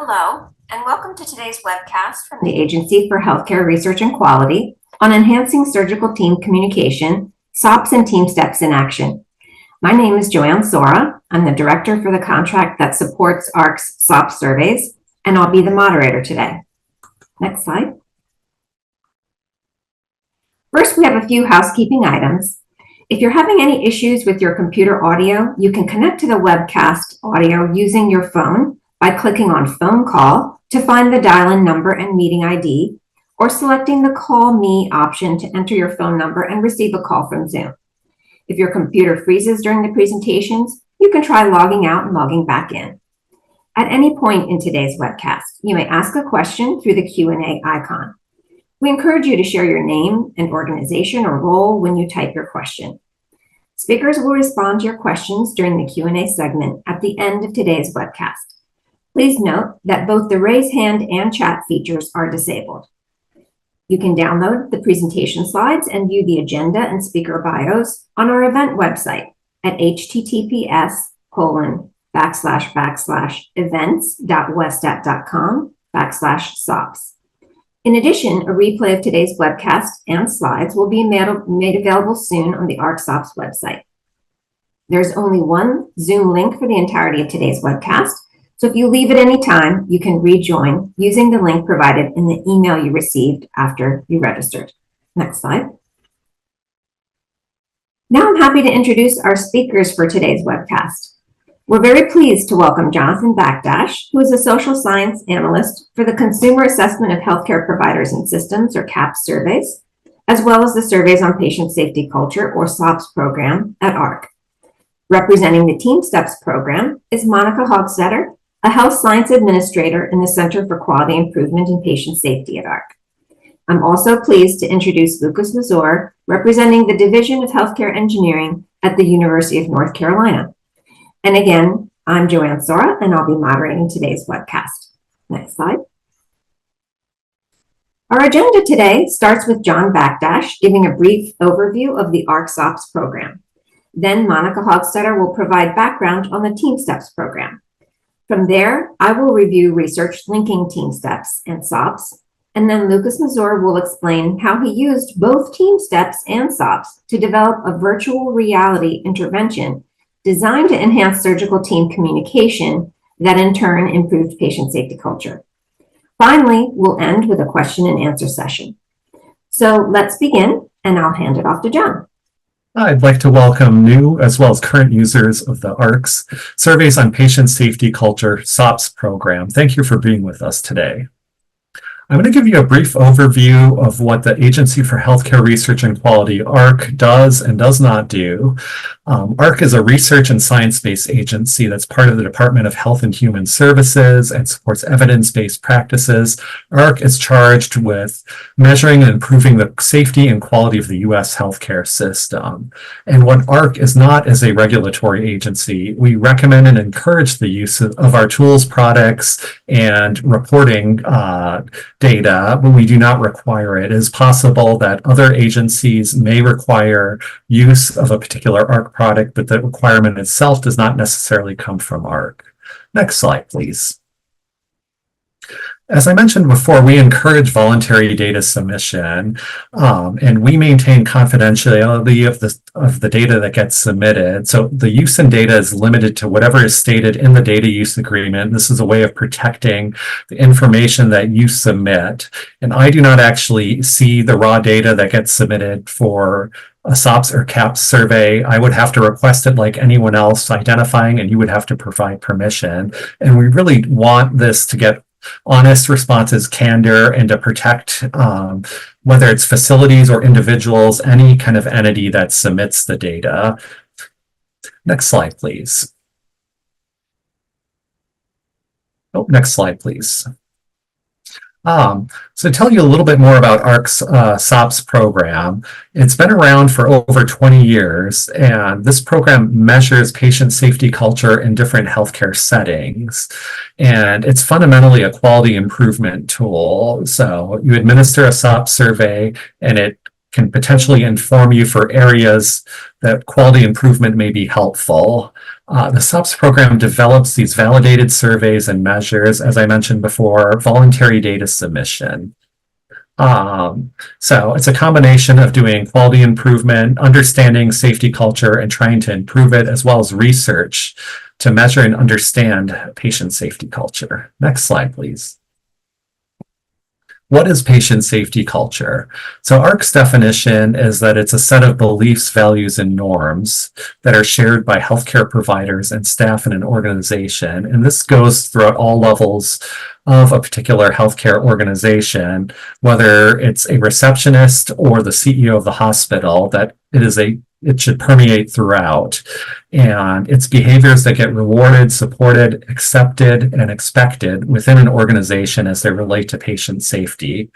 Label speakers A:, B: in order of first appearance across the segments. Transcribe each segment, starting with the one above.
A: Hello, and welcome to today's webcast from the Agency for Healthcare Research and Quality on enhancing surgical team communication, SOPS and TeamSTEPPS in action. My name is Joanne Sora. I'm the director for the contract that supports AHRQ's SOPS surveys, and I'll be the moderator today. Next slide. First, we have a few housekeeping items. If you're having any issues with your computer audio, you can connect to the webcast audio using your phone by clicking on Phone Call to find the dial-in number and meeting ID, or selecting the Call Me option to enter your phone number and receive a call from Zoom. If your computer freezes during the presentations, you can try logging out and logging back in. At any point in today's webcast, you may ask a question through the Q&A icon. We encourage you to share your name and organization or role when you type your question. Speakers will respond to your questions during the Q&A segment at the end of today's webcast. Please note that both the raise hand and chat features are disabled. You can download the presentation slides and view the agenda and speaker bios on our event website at https://events.westat.com/SOPS. In addition, a replay of today's webcast and slides will be made available soon on the AHRQ SOPS website. There's only one Zoom link for the entirety of today's webcast, so if you leave at any time, you can rejoin using the link provided in the email you received after you registered. Next slide. Now I'm happy to introduce our speakers for today's webcast. We're very pleased to welcome Jonathan Bakdash, who is a social science analyst for the Consumer Assessment of Healthcare Providers and Systems, or CAPS surveys, as well as the Surveys on Patient Safety Culture, or SOPS program at AHRQ. Representing the TeamSTEPPS program is Monica Hogstetter, a health science administrator in the Center for Quality Improvement in Patient Safety at AHRQ. I'm also pleased to introduce Lucas Mazur, representing the Division of Healthcare Engineering at the University of North Carolina. And again, I'm Joanne Sora, and I'll be moderating today's webcast. Next slide. Our agenda today starts with John Bakdash giving a brief overview of the AHRQ SOPS program. Then Monica Hogstetter will provide background on the TeamSTEPPS program. From there, I will review research linking TeamSTEPPS and SOPS, and then Lucas Mazur will explain how he used both TeamSTEPPS and SOPS to develop a virtual reality intervention designed to enhance surgical team communication that in turn improved patient safety culture. Finally, we'll end with a question and answer session. So let's begin, and I'll hand it off to John.
B: I'd like to welcome new as well as current users of the AHRQ's Surveys on Patient Safety Culture SOPS program. Thank you for being with us today. I'm going to give you a brief overview of what the Agency for Healthcare Research and Quality, AHRQ, does and does not do. AHRQ is a research and science-based agency that's part of the Department of Health and Human Services and supports evidence-based practices. AHRQ is charged with measuring and improving the safety and quality of the U.S. healthcare system. And what AHRQ is not is a regulatory agency. We recommend and encourage the use of our tools, products, and reporting data, but we do not require it. It is possible that other agencies may require use of a particular AHRQ product, but the requirement itself does not necessarily come from AHRQ. Next slide, please. As I mentioned before, we encourage voluntary data submission, and we maintain confidentiality of the data that gets submitted. So the use in data is limited to whatever is stated in the data use agreement. This is a way of protecting the information that you submit. And I do not actually see the raw data that gets submitted for a SOPS or CAPS survey. I would have to request it like anyone else identifying, and you would have to provide permission. And we really want this to get honest responses, candor, and to protect whether it's facilities or individuals, any kind of entity that submits the data. Next slide, please. Oh, next slide, please. So to tell you a little bit more about AHRQ's SOPS program, it's been around for over 20 years, and this program measures patient safety culture in different healthcare settings. And it's fundamentally a quality improvement tool. So you administer a SOPS survey, and it can potentially inform you for areas that quality improvement may be helpful. The SOPS program develops these validated surveys and measures, as I mentioned before, voluntary data submission. So it's a combination of doing quality improvement, understanding safety culture, and trying to improve it, as well as research to measure and understand patient safety culture. Next slide, please. What is patient safety culture? So AHRQ's definition is that it's a set of beliefs, values, and norms that are shared by healthcare providers and staff in an organization. And this goes throughout all levels of a particular healthcare organization, whether it's a receptionist or the CEO of the hospital, that it should permeate throughout. And it's behaviors that get rewarded, supported, accepted, and expected within an organization as they relate to patient safety.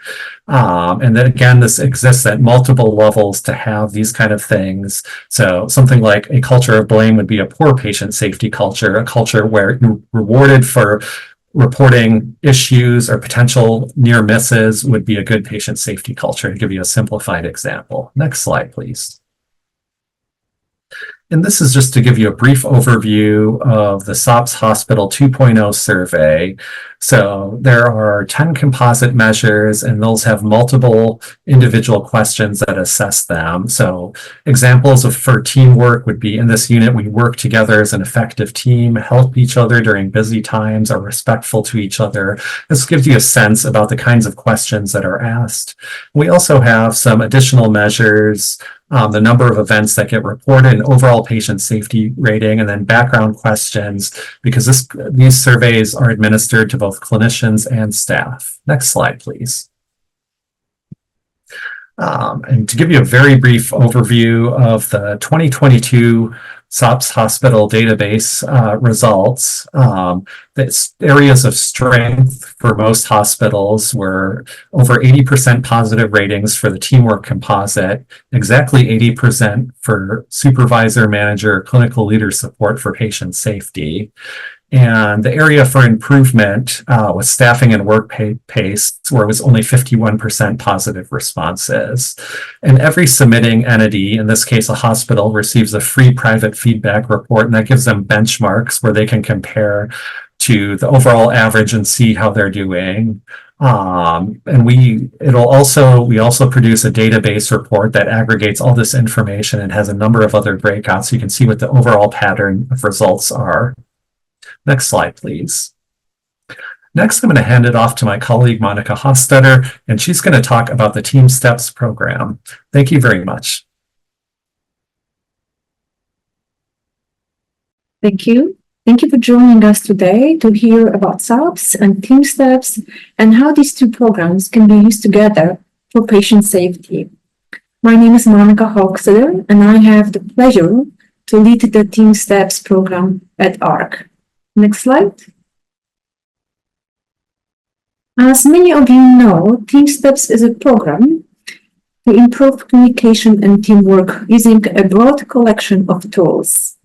B: And then again, this exists at multiple levels to have these kind of things. So something like a culture of blame would be a poor patient safety culture, a culture where you're rewarded for reporting issues or potential near misses would be a good patient safety culture, to give you a simplified example. Next slide, please. And this is just to give you a brief overview of the SOPS Hospital 2.0 survey. So there are 10 composite measures, and those have multiple individual questions that assess them. So examples for teamwork would be, in this unit, we work together as an effective team, help each other during busy times, are respectful to each other. This gives you a sense about the kinds of questions that are asked. We also have some additional measures, the number of events that get reported, and overall patient safety rating, and then background questions, because these surveys are administered to both clinicians and staff. Next slide, please. And to give you a very brief overview of the 2022 SOPS Hospital database results, the areas of strength for most hospitals were over 80% positive ratings for the teamwork composite, exactly 80% for supervisor, manager, clinical leader support for patient safety. And the area for improvement was staffing and work pace, where it was only 51% positive responses. And every submitting entity, in this case a hospital, receives a free private feedback report, and that gives them benchmarks where they can compare to the overall average and see how they're doing. And we also produce a database report that aggregates all this information and has a number of other breakouts, so you can see what the overall pattern of results are. Next slide, please. Next, I'm going to hand it off to my colleague, Monica Hostetter, and she's going to talk about the TeamSTEPPS program. Thank you very much.
C: Thank you. Thank you for joining us today to hear about SOPS and TeamSTEPPS and how these two programs can be used together for patient safety. My name is Monica Hostetter, and I have the pleasure to lead the TeamSTEPPS program at AHRQ. Next slide. As many of you know, TeamSTEPPS is a program to improve communication and teamwork using a broad collection of tools.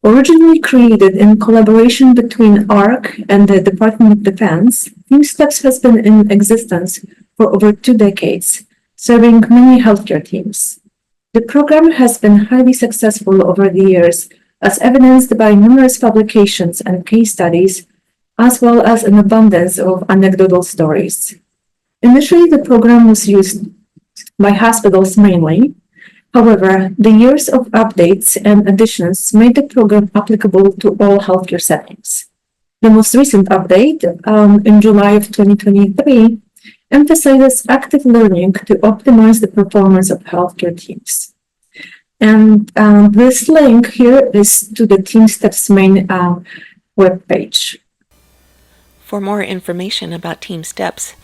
C: Originally created in collaboration between AHRQ and the Department of Defense, TeamSTEPPS has been in existence for over 2 decades, serving many healthcare teams. The program has been highly successful over the years, as evidenced by numerous publications and case studies, as well as an abundance of anecdotal stories. Initially, the program was used by hospitals mainly. However, the years of updates and additions made the program applicable to all healthcare settings. The most recent update, in July of 2023, emphasizes active learning to optimize the performance of healthcare teams. And this link here is to the TeamSTEPPS main webpage.
D: For more information about TeamSTEPPS,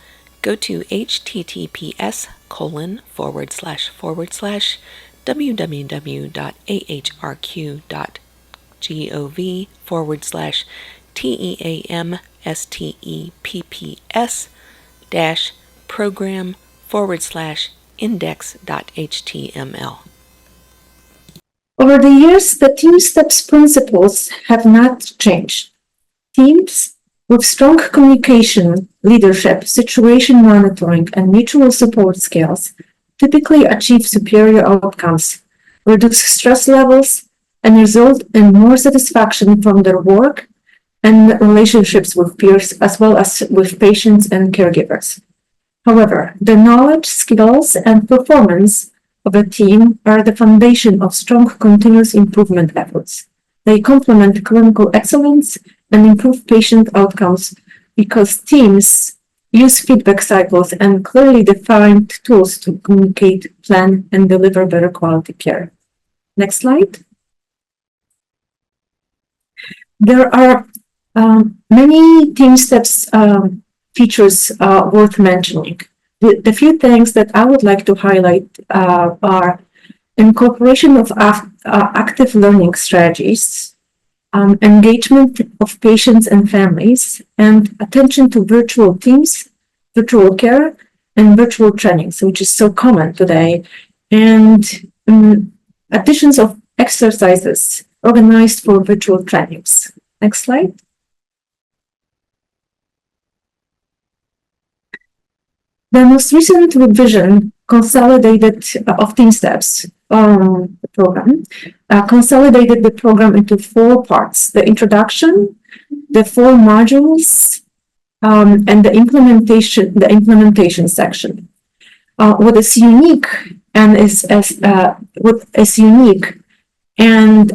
D: go to https://www.ahrq.gov/team/program/index.html.
C: Over the years, the TeamSTEPPS principles have not changed. Teams with strong communication, leadership, situation monitoring, and mutual support skills typically achieve superior outcomes, reduce stress levels, and result in more satisfaction from their work and relationships with peers, as well as with patients and caregivers. However, the knowledge, skills, and performance of a team are the foundation of strong continuous improvement efforts. They complement clinical excellence and improve patient outcomes because teams use feedback cycles and clearly defined tools to communicate, plan, and deliver better quality care. Next slide. There are many TeamSTEPPS features worth mentioning. The few things that I would like to highlight are incorporation of active learning strategies, engagement of patients and families, and attention to virtual teams, virtual care, and virtual trainings, which is so common today, and additions of exercises organized for virtual trainings. Next slide. The most recent revision consolidated of TeamSTEPPS program consolidated the program into 4 parts: the introduction, the 4 modules, and the implementation section. What is unique and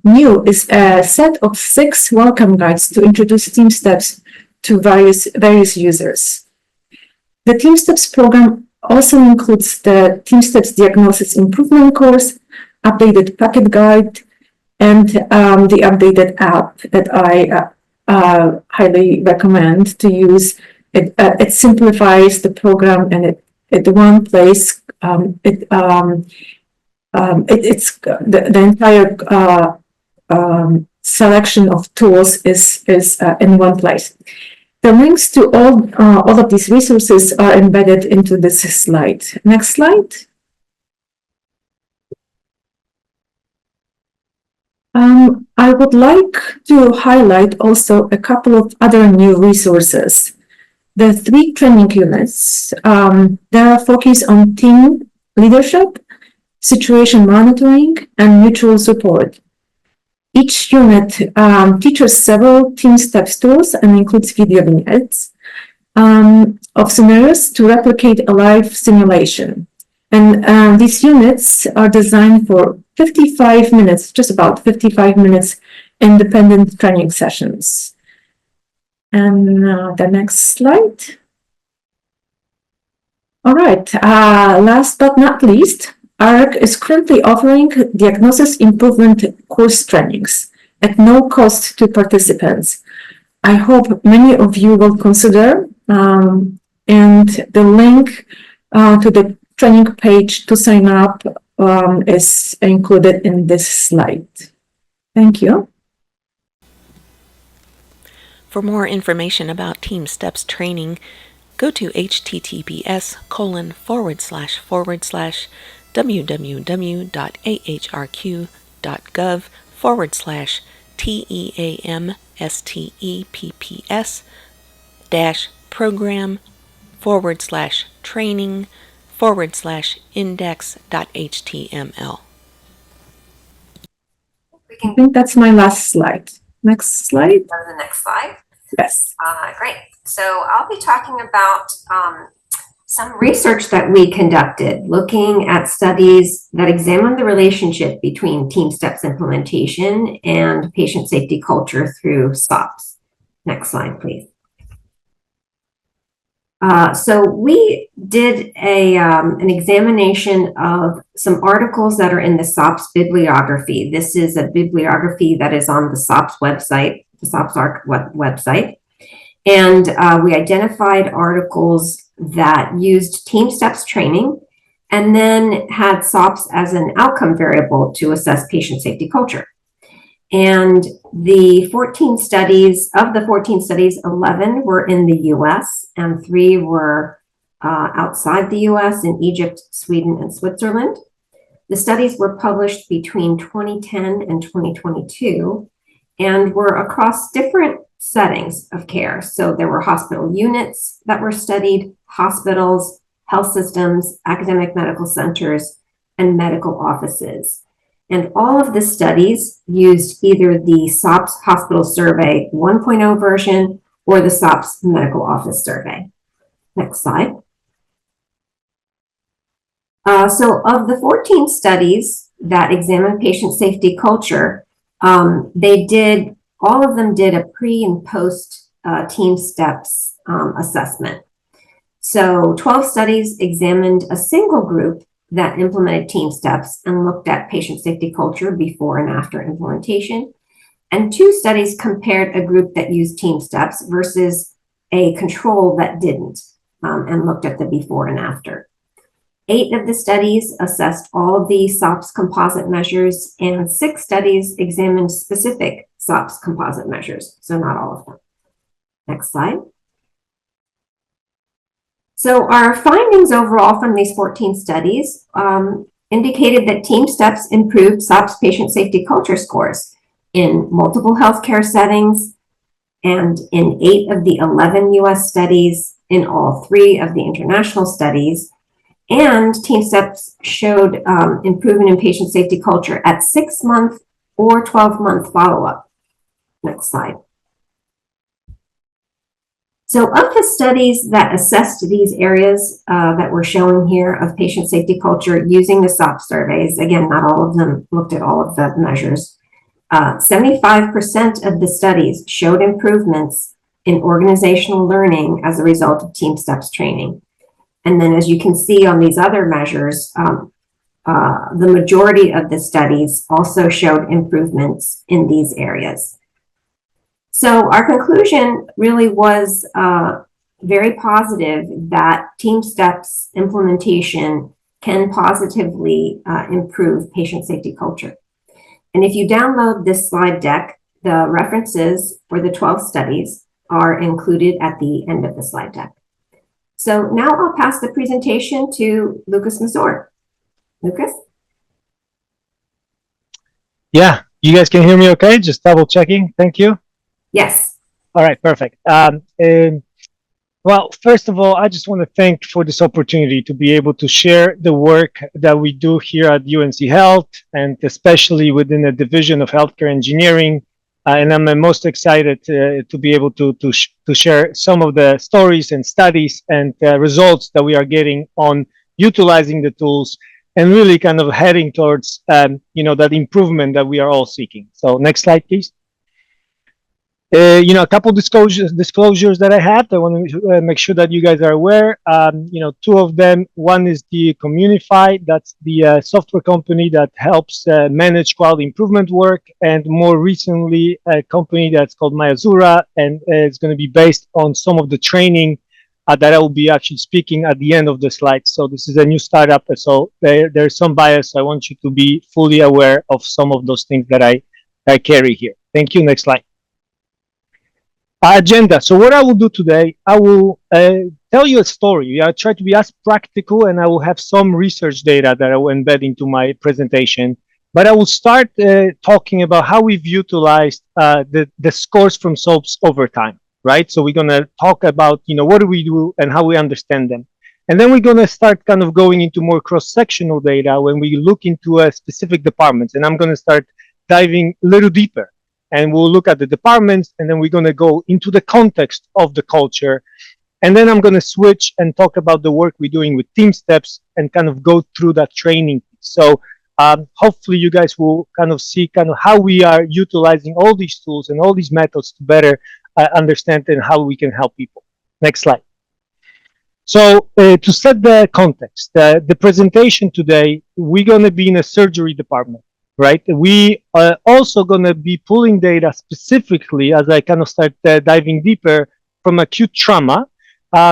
C: new is a set of 6 welcome guides to introduce TeamSTEPPS to various users. The TeamSTEPPS program also includes the TeamSTEPPS Diagnosis Improvement course, updated packet guide, and the updated app that I highly recommend to use. It simplifies the program, and at one place, it's the entire selection of tools is in one place. The links to all of these resources are embedded into this slide. Next slide. I would like to highlight also a couple of other new resources. The 3 training units, they are focused on team leadership, situation monitoring, and mutual support. Each unit teaches several TeamSTEPPS tools and includes video vignettes of scenarios to replicate a live simulation. And these units are designed for 55 minutes, just about 55 minutes, independent training sessions. And the next slide. All right, last but not least, AHRQ is currently offering diagnosis improvement course trainings at no cost to participants. I hope many of you will consider, and the link to the training page to sign up is included in this slide. Thank you.
D: For more information about TeamSTEPPS training, go to https://www.ahrq.gov/TEAMSTEPPS-program/index.html.
C: I think that's my last slide. Next slide.
A: Go to the next slide.
C: Yes.
A: Great. So I'll be talking about some research that we conducted looking at studies that examine the relationship between TeamSTEPPS implementation and patient safety culture through SOPS. Next slide, please. So we did an examination of some articles that are in the SOPS bibliography. This is a bibliography that is on the SOPS website, the SOPS website. And we identified articles that used TeamSTEPPS training and then had SOPS as an outcome variable to assess patient safety culture. And the 14 studies, 11 were in the US and 3 were outside the US in Egypt, Sweden, and Switzerland. The studies were published between 2010 and 2022 and were across different settings of care. So there were hospital units that were studied, hospitals, health systems, academic medical centers, and medical offices. And all of the studies used either the SOPS Hospital Survey 1.0 version or the SOPS Medical Office Survey. Next slide. So of the 14 studies that examined patient safety culture, all of them did a pre and post TeamSTEPPS assessment. So 12 studies examined a single group that implemented TeamSTEPPS and looked at patient safety culture before and after implementation. And 2 studies compared a group that used TeamSTEPPS versus a control that didn't, and looked at the before and after. 8 of the studies assessed all of the SOPS composite measures, and 6 studies examined specific SOPS composite measures, so not all of them. Next slide. So our findings overall from these 14 studies indicated that TeamSTEPPS improved SOPS patient safety culture scores in multiple healthcare settings and in 8 of the 11 US studies, in all 3 of the international studies. And TeamSTEPPS showed improvement in patient safety culture at 6-month or 12-month follow-up. Next slide. So of the studies that assessed these areas that we're showing here of patient safety culture using the SOPS surveys, again, not all of them looked at all of the measures, 75% of the studies showed improvements in organizational learning as a result of TeamSTEPPS training. And then as you can see on these other measures, the majority of the studies also showed improvements in these areas. So our conclusion really was very positive that TeamSTEPPS implementation can positively improve patient safety culture. And if you download this slide deck, the references for the 12 studies are included at the end of the slide deck. So now I'll pass the presentation to Lucas Mazur. Lucas?
E: Yeah, you guys can hear me okay? Just double checking. Thank you.
A: Yes.
E: All right, perfect. Well, first of all, I just want to thank for this opportunity to be able to share the work that we do here at UNC Health, and especially within the Division of Healthcare Engineering. And I'm most excited to be able to share some of the stories and studies and results that we are getting on utilizing the tools and really kind of heading towards, that improvement that we are all seeking. So next slide, please. A couple disclosures that I have. I want to make sure that you guys are aware. 2 of them. One is the Communify. That's the software company that helps manage quality improvement work. And more recently, a company that's called Mayazura, and it's going to be based on some of the training that I will be actually speaking at the end of the slide. So this is a new startup. So there's some bias. So I want you to be fully aware of some of those things that I carry here. Thank you. Next slide. Agenda. So what I will do today, I will tell you a story. I try to be as practical, and I will have some research data that I will embed into my presentation. But I will start talking about how we've utilized the scores from SOPS over time, right? So we're going to talk about, what do we do and how we understand them. And then we're going to start kind of going into more cross-sectional data when we look into specific departments. And I'm going to start diving a little deeper. And we'll look at the departments, and then we're going to go into the context of the culture. And then I'm going to switch and talk about the work we're doing with TeamSTEPPS and kind of go through that training. So hopefully you guys will kind of see kind of how we are utilizing all these tools and all these methods to better understand and how we can help people. Next slide. So to set the context, the presentation today, we're going to be in a surgery department. Right, we are also going to be pulling data specifically as I kind of start diving deeper from acute trauma,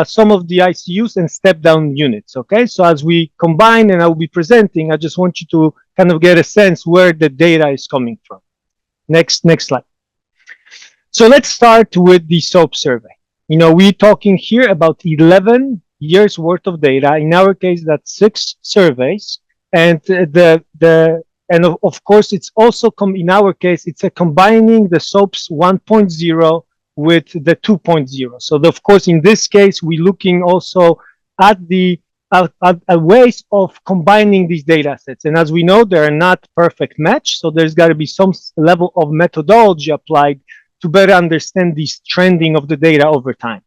E: some of the ICUs and step-down units. Okay, so as we combine and I will be presenting, I just want you to kind of get a sense where the data is coming from. Next slide. So let's start with the SOPS survey. We're talking here about 11 years worth of data. In our case, that's 6 surveys, and And of course, it's also, in our case, it's combining the SOPS 1.0 with the 2.0. So of course, in this case, we're looking also at the ways of combining these data sets. And as we know, they are not perfect match. So there's got to be some level of methodology applied to better understand this trending of the data over time.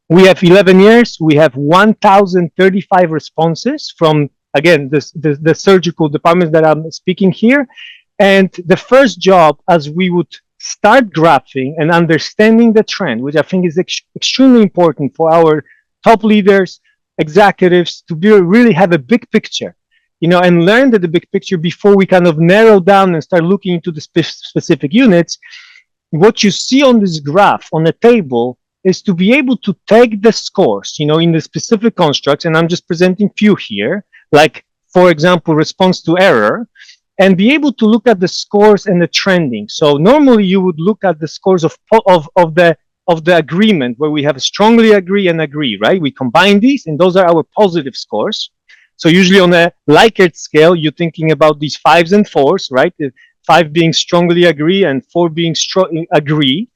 E: We have 11 years. We have 1,035 responses from, again, the surgical departments that I'm speaking here. And the first job, as we would start graphing and understanding the trend, which I think is extremely important for our top leaders, executives, to really have a big picture, and learn the big picture before we kind of narrow down and start looking into the specific units. What you see on this graph on the table is to be able to take the scores, in the specific constructs, and I'm just presenting few here, like, for example, response to error, and be able to look at the scores and the trending. So normally you would look at the scores of the agreement, where we have strongly agree and agree, right? We combine these, and those are our positive scores. So usually on a Likert scale, you're thinking about these 5s and 4s, right? 5 being strongly agree and 4 being agree.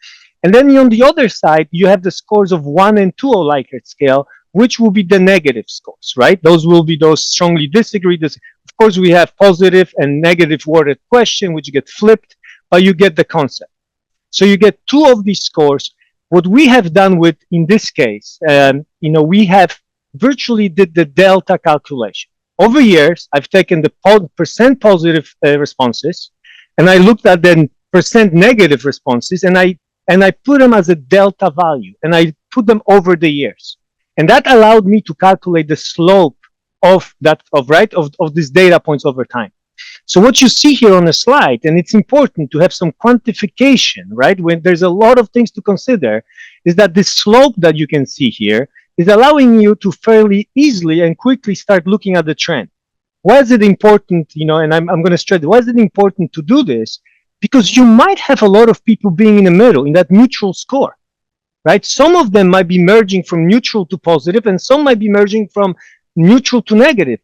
E: And then on the other side, you have the scores of 1 and 2 on Likert scale, which will be the negative scores, right? Those will be those strongly disagree. Of course, we have positive and negative worded question, which get flipped, but you get the concept. So you get 2 of these scores. What we have done with, in this case, we have virtually did the delta calculation. Over years, I've taken the percent positive responses, and I looked at the percent negative responses, and I put them as a delta value, and I put them over the years. And that allowed me to calculate the slope of these data points over time. So what you see here on the slide, and it's important to have some quantification, right? When there's a lot of things to consider, is that the slope that you can see here is allowing you to fairly easily and quickly start looking at the trend. Why is it important, and I'm going to stress, why is it important to do this? Because you might have a lot of people being in the middle, in that neutral score, right? Some of them might be merging from neutral to positive, and some might be merging from neutral to negative.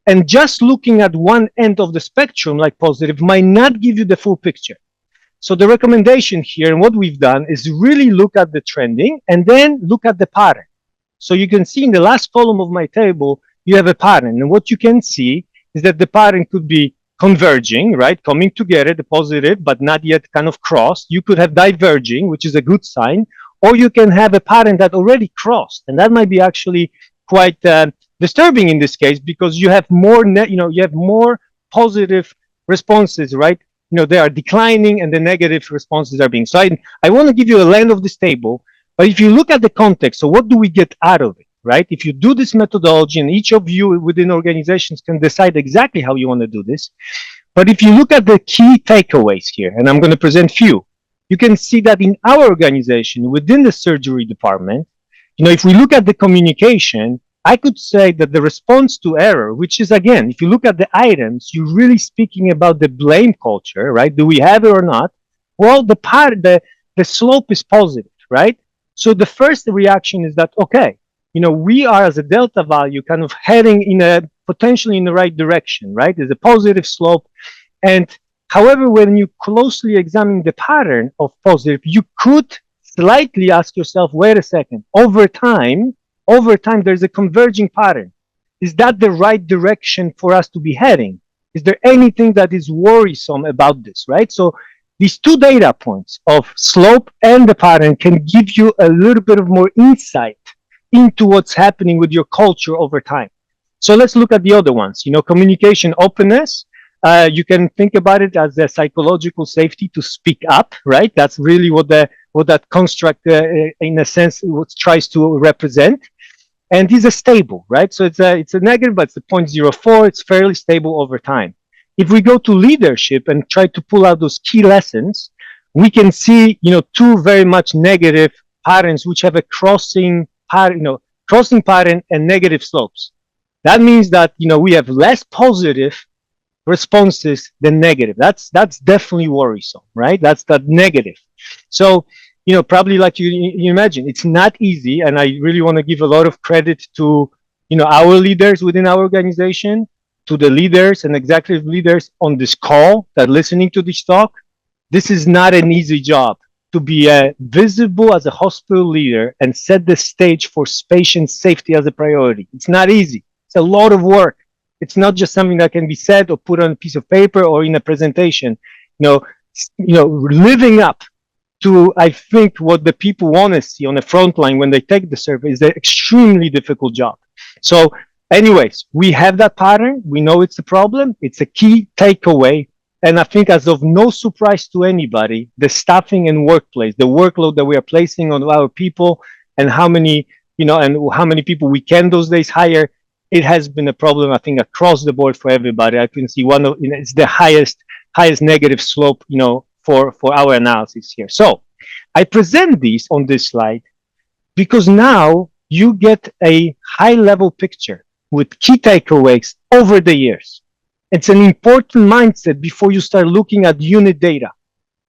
E: And just looking at one end of the spectrum, like positive, might not give you the full picture. So the recommendation here, and what we've done, is really look at the trending and then look at the pattern. So you can see in the last column of my table, you have a pattern. And what you can see is that the pattern could be converging, right? Coming together, the positive, but not yet kind of crossed. You could have diverging, which is a good sign, or you can have a pattern that already crossed. And that might be actually quite disturbing in this case, because you have more you have more positive responses, right? They are declining, and the negative responses are being. So I want to give you a land of this table, but if you look at the context, so what do we get out of it, right? If you do this methodology, and each of you within organizations can decide exactly how you want to do this, but if you look at the key takeaways here, and I'm going to present few, you can see that in our organization, within the surgery department, if we look at the communication, I could say that the response to error, which is, again, if you look at the items, you're really speaking about the blame culture, right? Do we have it or not? Well, the slope is positive, right? So the first reaction is that, okay, we are, as a delta value, kind of heading potentially in the right direction, right? There's a positive slope. And however, when you closely examine the pattern of positive, you could slightly ask yourself, wait a second, over time, there's a converging pattern. Is that the right direction for us to be heading? Is there anything that is worrisome about this, right? So these 2 data points of slope and the pattern can give you a little bit of more insight into what's happening with your culture over time. So let's look at the other ones. Communication openness. You can think about it as a psychological safety to speak up, right? That's really what that construct, in a sense, tries to represent. And these are stable, right? So it's a negative, but it's a 0.04. It's fairly stable over time. If we go to leadership and try to pull out those key lessons, we can see, 2 very much negative patterns, which have a crossing pattern and negative slopes. That means that, we have less positive responses than negative. That's definitely worrisome, right? That's that negative. So, probably like you imagine, it's not easy. And I really want to give a lot of credit to, our leaders within our organization, to the leaders and executive leaders on this call that listening to this talk. This is not an easy job, to be visible as a hospital leader and set the stage for patient safety as a priority. It's not easy. It's a lot of work. It's not just something that can be said or put on a piece of paper or in a presentation. Living up to, I think, what the people want to see on the front line when they take the survey is an extremely difficult job. So anyways, we have that pattern. We know it's a problem. It's a key takeaway. And I think, as of no surprise to anybody, the staffing and workplace, the workload that we are placing on our people, and how many people we can those days hire, it has been a problem, I think, across the board for everybody. I can see it's the highest negative slope, for our analysis here. So I present these on this slide because now you get a high level picture with key takeaways over the years. It's an important mindset before you start looking at unit data,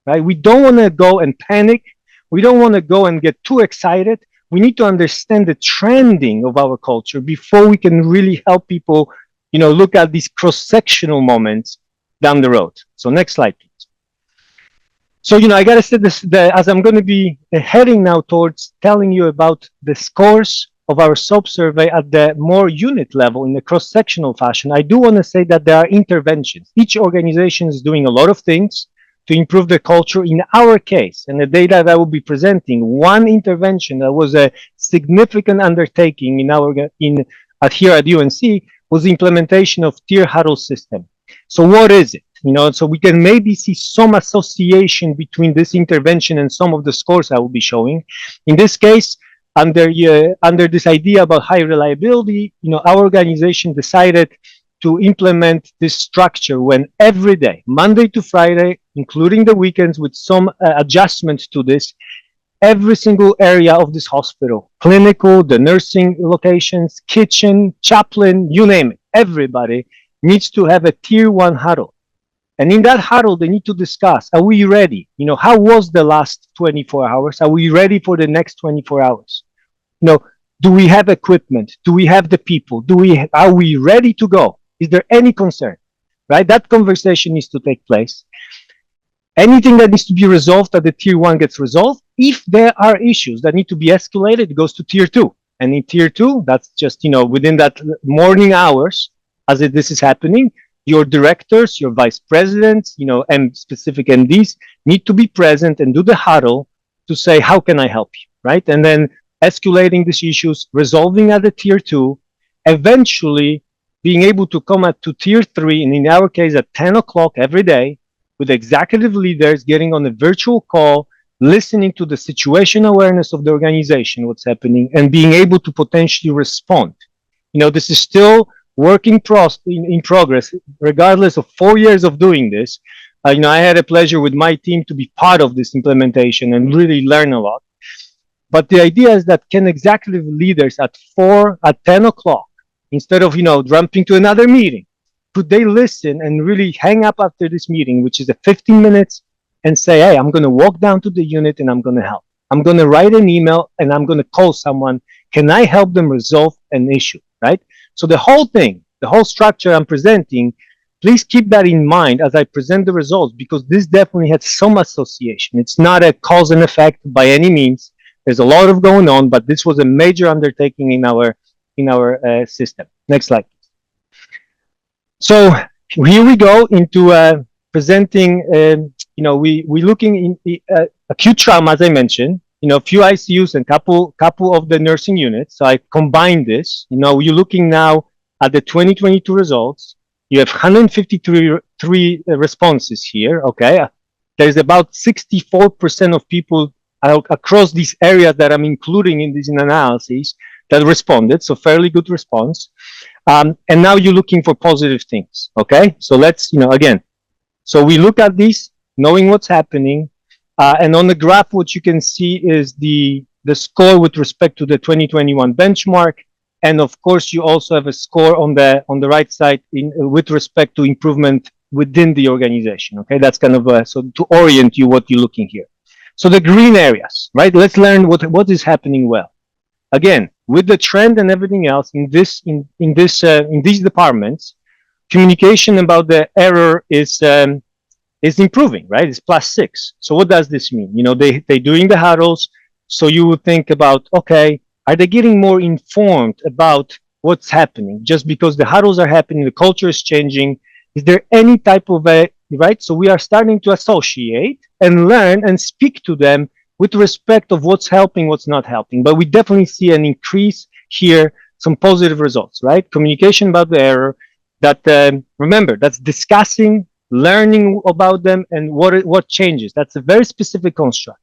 E: right? We don't want to go and panic. We don't want to go and get too excited. We need to understand the trending of our culture before we can really help people, look at these cross-sectional moments down the road. So next slide, please. So, I got to say this, as I'm going to be heading now towards telling you about the scores of our SOPS survey at the more unit level in a cross-sectional fashion, I do want to say that there are interventions. Each organization is doing a lot of things to improve the culture. In our case, and the data that I will be presenting, one intervention that was a significant undertaking here at UNC was the implementation of tier huddle system. So what is it? So we can maybe see some association between this intervention and some of the scores I will be showing. In this case, under this idea about high reliability, our organization decided to implement this structure when every day, Monday to Friday, including the weekends with some adjustments to this, every single area of this hospital, clinical, the nursing locations, kitchen, chaplain, you name it, everybody needs to have a tier 1 huddle. And in that huddle, they need to discuss, are we ready? How was the last 24 hours? Are we ready for the next 24 hours? Do we have equipment? Do we have the people? Are we ready to go? Is there any concern? Right? That conversation needs to take place. Anything that needs to be resolved at the tier 1 gets resolved. If there are issues that need to be escalated, it goes to tier 2. And in tier 2, that's just, within that morning hours, as this is happening, your directors, your vice presidents, and specific MDs need to be present and do the huddle to say, how can I help you, right? And then escalating these issues, resolving at the tier 2, eventually being able to come to tier 3, and in our case at 10 o'clock every day, with executive leaders getting on a virtual call, listening to the situation awareness of the organization, what's happening, and being able to potentially respond. This is still work in progress, regardless of 4 years of doing this. I had a pleasure with my team to be part of this implementation and really learn a lot. But the idea is that can executive leaders at 10 o'clock, instead of, jumping to another meeting, could they listen and really hang up after this meeting, which is 15 minutes, and say, hey, I'm going to walk down to the unit and I'm going to help. I'm going to write an email and I'm going to call someone. Can I help them resolve an issue, right? So the whole thing, the whole structure I'm presenting, please keep that in mind as I present the results, because this definitely has some association. It's not a cause and effect by any means. There's a lot of going on, but this was a major undertaking in our system. Next slide. So here we go into presenting. We're looking in acute trauma, as I mentioned. A few ICUs and couple of the nursing units. So I combined this. You're looking now at the 2022 results. You have 153 responses here. Okay, there's about 64% of people across these areas that I'm including in these analyses that responded. So fairly good response. And now you're looking for positive things. Okay, so let's again. So we look at these, knowing what's happening. And on the graph, what you can see is the score with respect to the 2021 benchmark. And of course, you also have a score on the right side with respect to improvement within the organization. Okay, that's kind of so to orient you what you're looking here. So the green areas, right? Let's learn what is happening well. Again, with the trend and everything else in these departments, communication about the error is improving, right? It's +6. So what does this mean? They're doing the huddles. So you would think about, okay, are they getting more informed about what's happening? Just because the huddles are happening, the culture is changing. Is there any type of a, right? So we are starting to associate and learn and speak to them with respect of what's helping, what's not helping. But we definitely see an increase here, some positive results, right? Communication about the error, that remember, that's discussing, learning about them, and what changes. That's a very specific construct.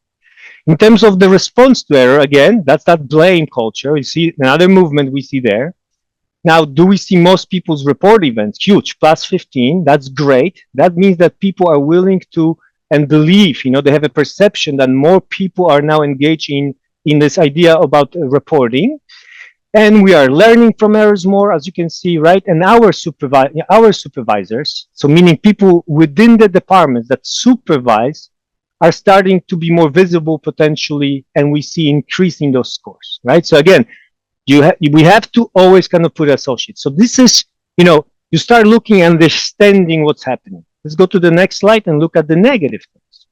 E: In terms of the response to error, again, that's that blame culture. You see another movement we see there. Now, do we see most people's report events? Huge, plus 15. That's great. That means that people are willing to and believe, they have a perception that more people are now engaged in this idea about reporting. And we are learning from errors more, as you can see, right? And our supervisors, so meaning people within the departments that supervise, are starting to be more visible potentially, and we see increasing those scores, right? So again, we have to always kind of put associates. So this is, you start looking and understanding what's happening. Let's go to the next slide and look at the negative things.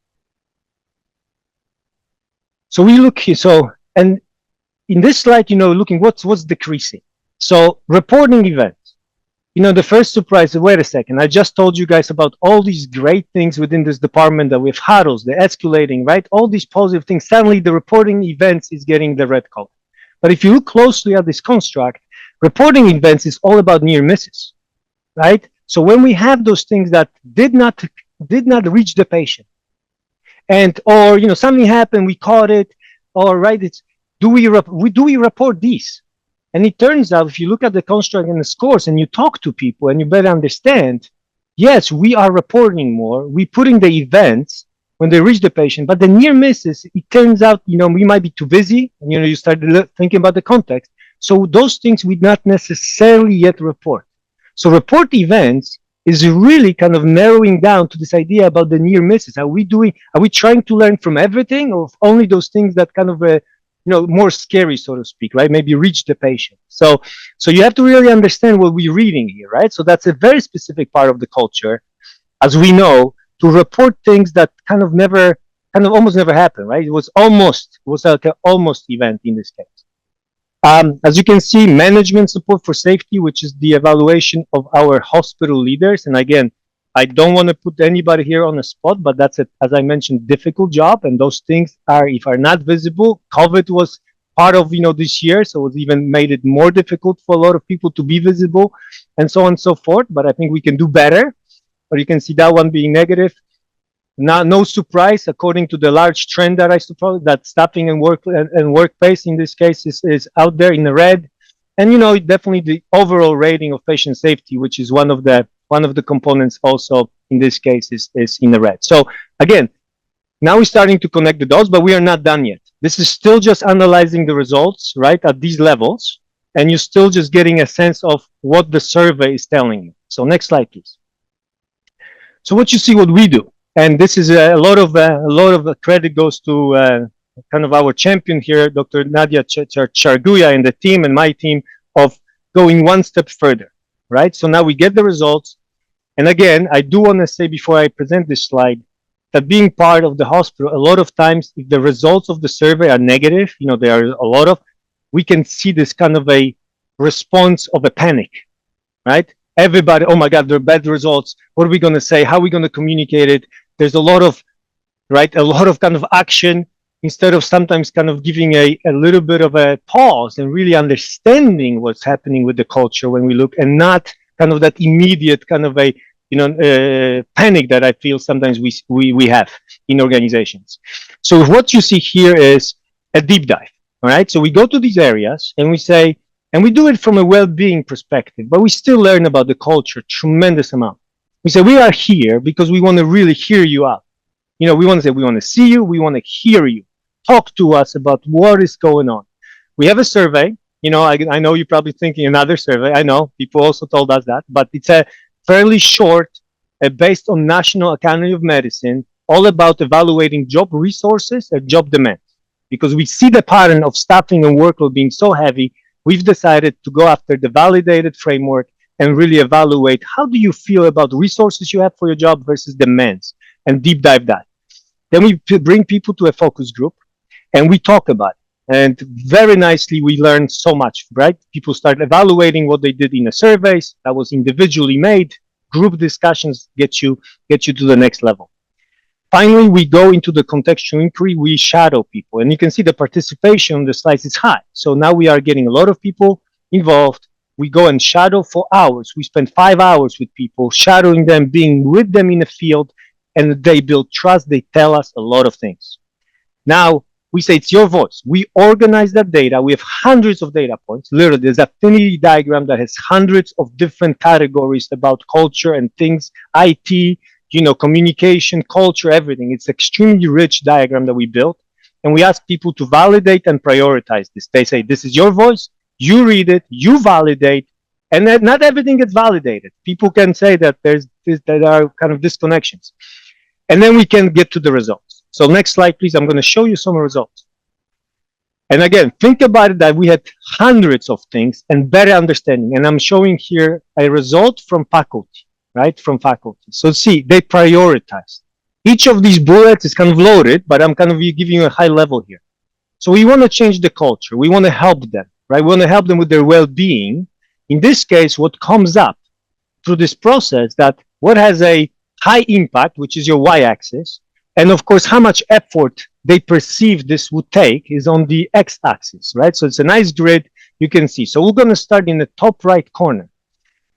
E: So we look here, and in this slide, looking what's decreasing. So reporting events. The first surprise is, wait a second, I just told you guys about all these great things within this department that we have huddles, the escalating, right? All these positive things. Suddenly the reporting events is getting the red color. But if you look closely at this construct, reporting events is all about near misses, right? So when we have those things that did not reach the patient, or something happened, we caught it, or right, do we report these? And it turns out, if you look at the construct and the scores and you talk to people and you better understand, yes, we are reporting more. We're putting the events when they reach the patient, but the near misses, it turns out, we might be too busy. And, you start thinking about the context. So those things we not necessarily yet report. So report events is really kind of narrowing down to this idea about the near misses. Are we trying to learn from everything, or only those things that kind of, more scary, so to speak, right? Maybe reach the patient. So you have to really understand what we're reading here, right? So that's a very specific part of the culture, as we know, to report things that almost never happen, right? It was like an almost event in this case. As you can see, management support for safety, which is the evaluation of our hospital leaders. And again, I don't want to put anybody here on the spot, but that's, as I mentioned, difficult job. And those things are not visible. COVID was part of, this year. So it even made it more difficult for a lot of people to be visible and so on and so forth. But I think we can do better. But you can see that one being negative. No surprise, according to the large trend that I suppose, that staffing and workplace in this case is out there in the red. And, definitely the overall rating of patient safety, which is one of the components also in this case is in the red. So again, now we're starting to connect the dots, but we are not done yet. This is still just analyzing the results, right, at these levels, and you're still just getting a sense of what the survey is telling you. So next slide, please. So what you see, what we do, and this is a lot of credit goes to kind of our champion here, Dr. Nadia Charguya and the team and my team, of going one step further, right? So now we get the results. And again, I do want to say before I present this slide that being part of the hospital, a lot of times, if the results of the survey are negative, there are a lot of, we can see this kind of a response of a panic, right? Everybody, oh my God, there are bad results. What are we going to say? How are we going to communicate it? There's a lot of kind of action, instead of sometimes kind of giving a little bit of a pause and really understanding what's happening with the culture when we look, and not kind of that immediate kind of a panic that I feel sometimes we have in organizations. So what you see here is a deep dive. All right. So we go to these areas and we say, and we do it from a well-being perspective, but we still learn about the culture tremendous amount. We say we are here because we want to really hear you out. We want to say we want to see you, we want to hear you. Talk to us about what is going on. We have a survey. I know you're probably thinking another survey. I know people also told us that, but it's a fairly short, based on National Academy of Medicine, all about evaluating job resources and job demands. Because we see the pattern of staffing and workload being so heavy, we've decided to go after the validated framework and really evaluate how do you feel about resources you have for your job versus demands, and deep dive that. Then we bring people to a focus group and we talk about it. And very nicely, we learned so much, right? People start evaluating what they did in the surveys that was individually made. Group discussions get you to the next level. Finally, we go into the contextual inquiry. We shadow people, and you can see the participation on the slides is high. So now we are getting a lot of people involved. We go and shadow for hours. We spend 5 hours with people, shadowing them, being with them in the field, and they build trust. They tell us a lot of things. Now, we say it's your voice. We organize that data. We have hundreds of data points. Literally, there's an affinity diagram that has hundreds of different categories about culture and things, IT, communication, culture, everything. It's extremely rich diagram that we built. And we ask people to validate and prioritize this. They say, this is your voice. You read it, you validate, and then not everything gets validated. People can say that there are kind of disconnections. And then we can get to the results. So next slide, please. I'm going to show you some results. And again, think about it that we had hundreds of things and better understanding. And I'm showing here a result from faculty, right? From faculty. So see, they prioritize. Each of these bullets is kind of loaded, but I'm kind of giving you a high level here. So we want to change the culture. We want to help them, right? We want to help them with their well-being. In this case, what comes up through this process, that what has a high impact, which is your y-axis, and of course, how much effort they perceive this would take is on the x-axis, right? So it's a nice grid you can see. So we're going to start in the top right corner.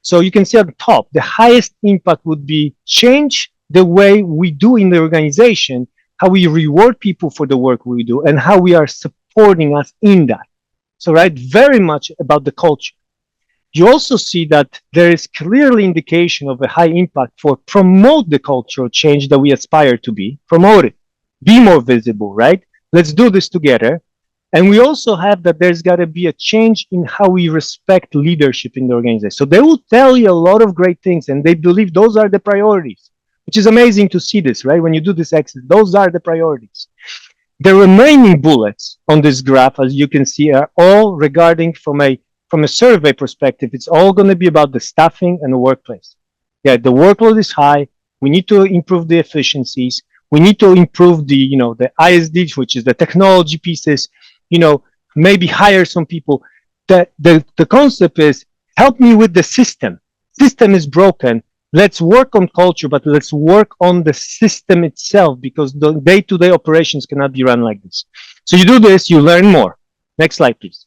E: So you can see at the top, the highest impact would be change the way we do in the organization, how we reward people for the work we do, and how we are supporting us in that. So, right, very much about the culture. You also see that there is clearly indication of a high impact for promote the cultural change that we aspire to be, promote it, be more visible, right? Let's do this together. And we also have that there's got to be a change in how we respect leadership in the organization. So they will tell you a lot of great things, and they believe those are the priorities, which is amazing to see this, right? When you do this exercise, those are the priorities. The remaining bullets on this graph, as you can see, are all regarding from a survey perspective. It's all going to be about the staffing and the workplace. Yeah, the workload is high. We need to improve the efficiencies. We need to improve the, the ISD, which is the technology pieces, maybe hire some people. The concept is help me with the system. System is broken. Let's work on culture, but let's work on the system itself, because the day-to-day operations cannot be run like this. So you do this, you learn more. Next slide, please.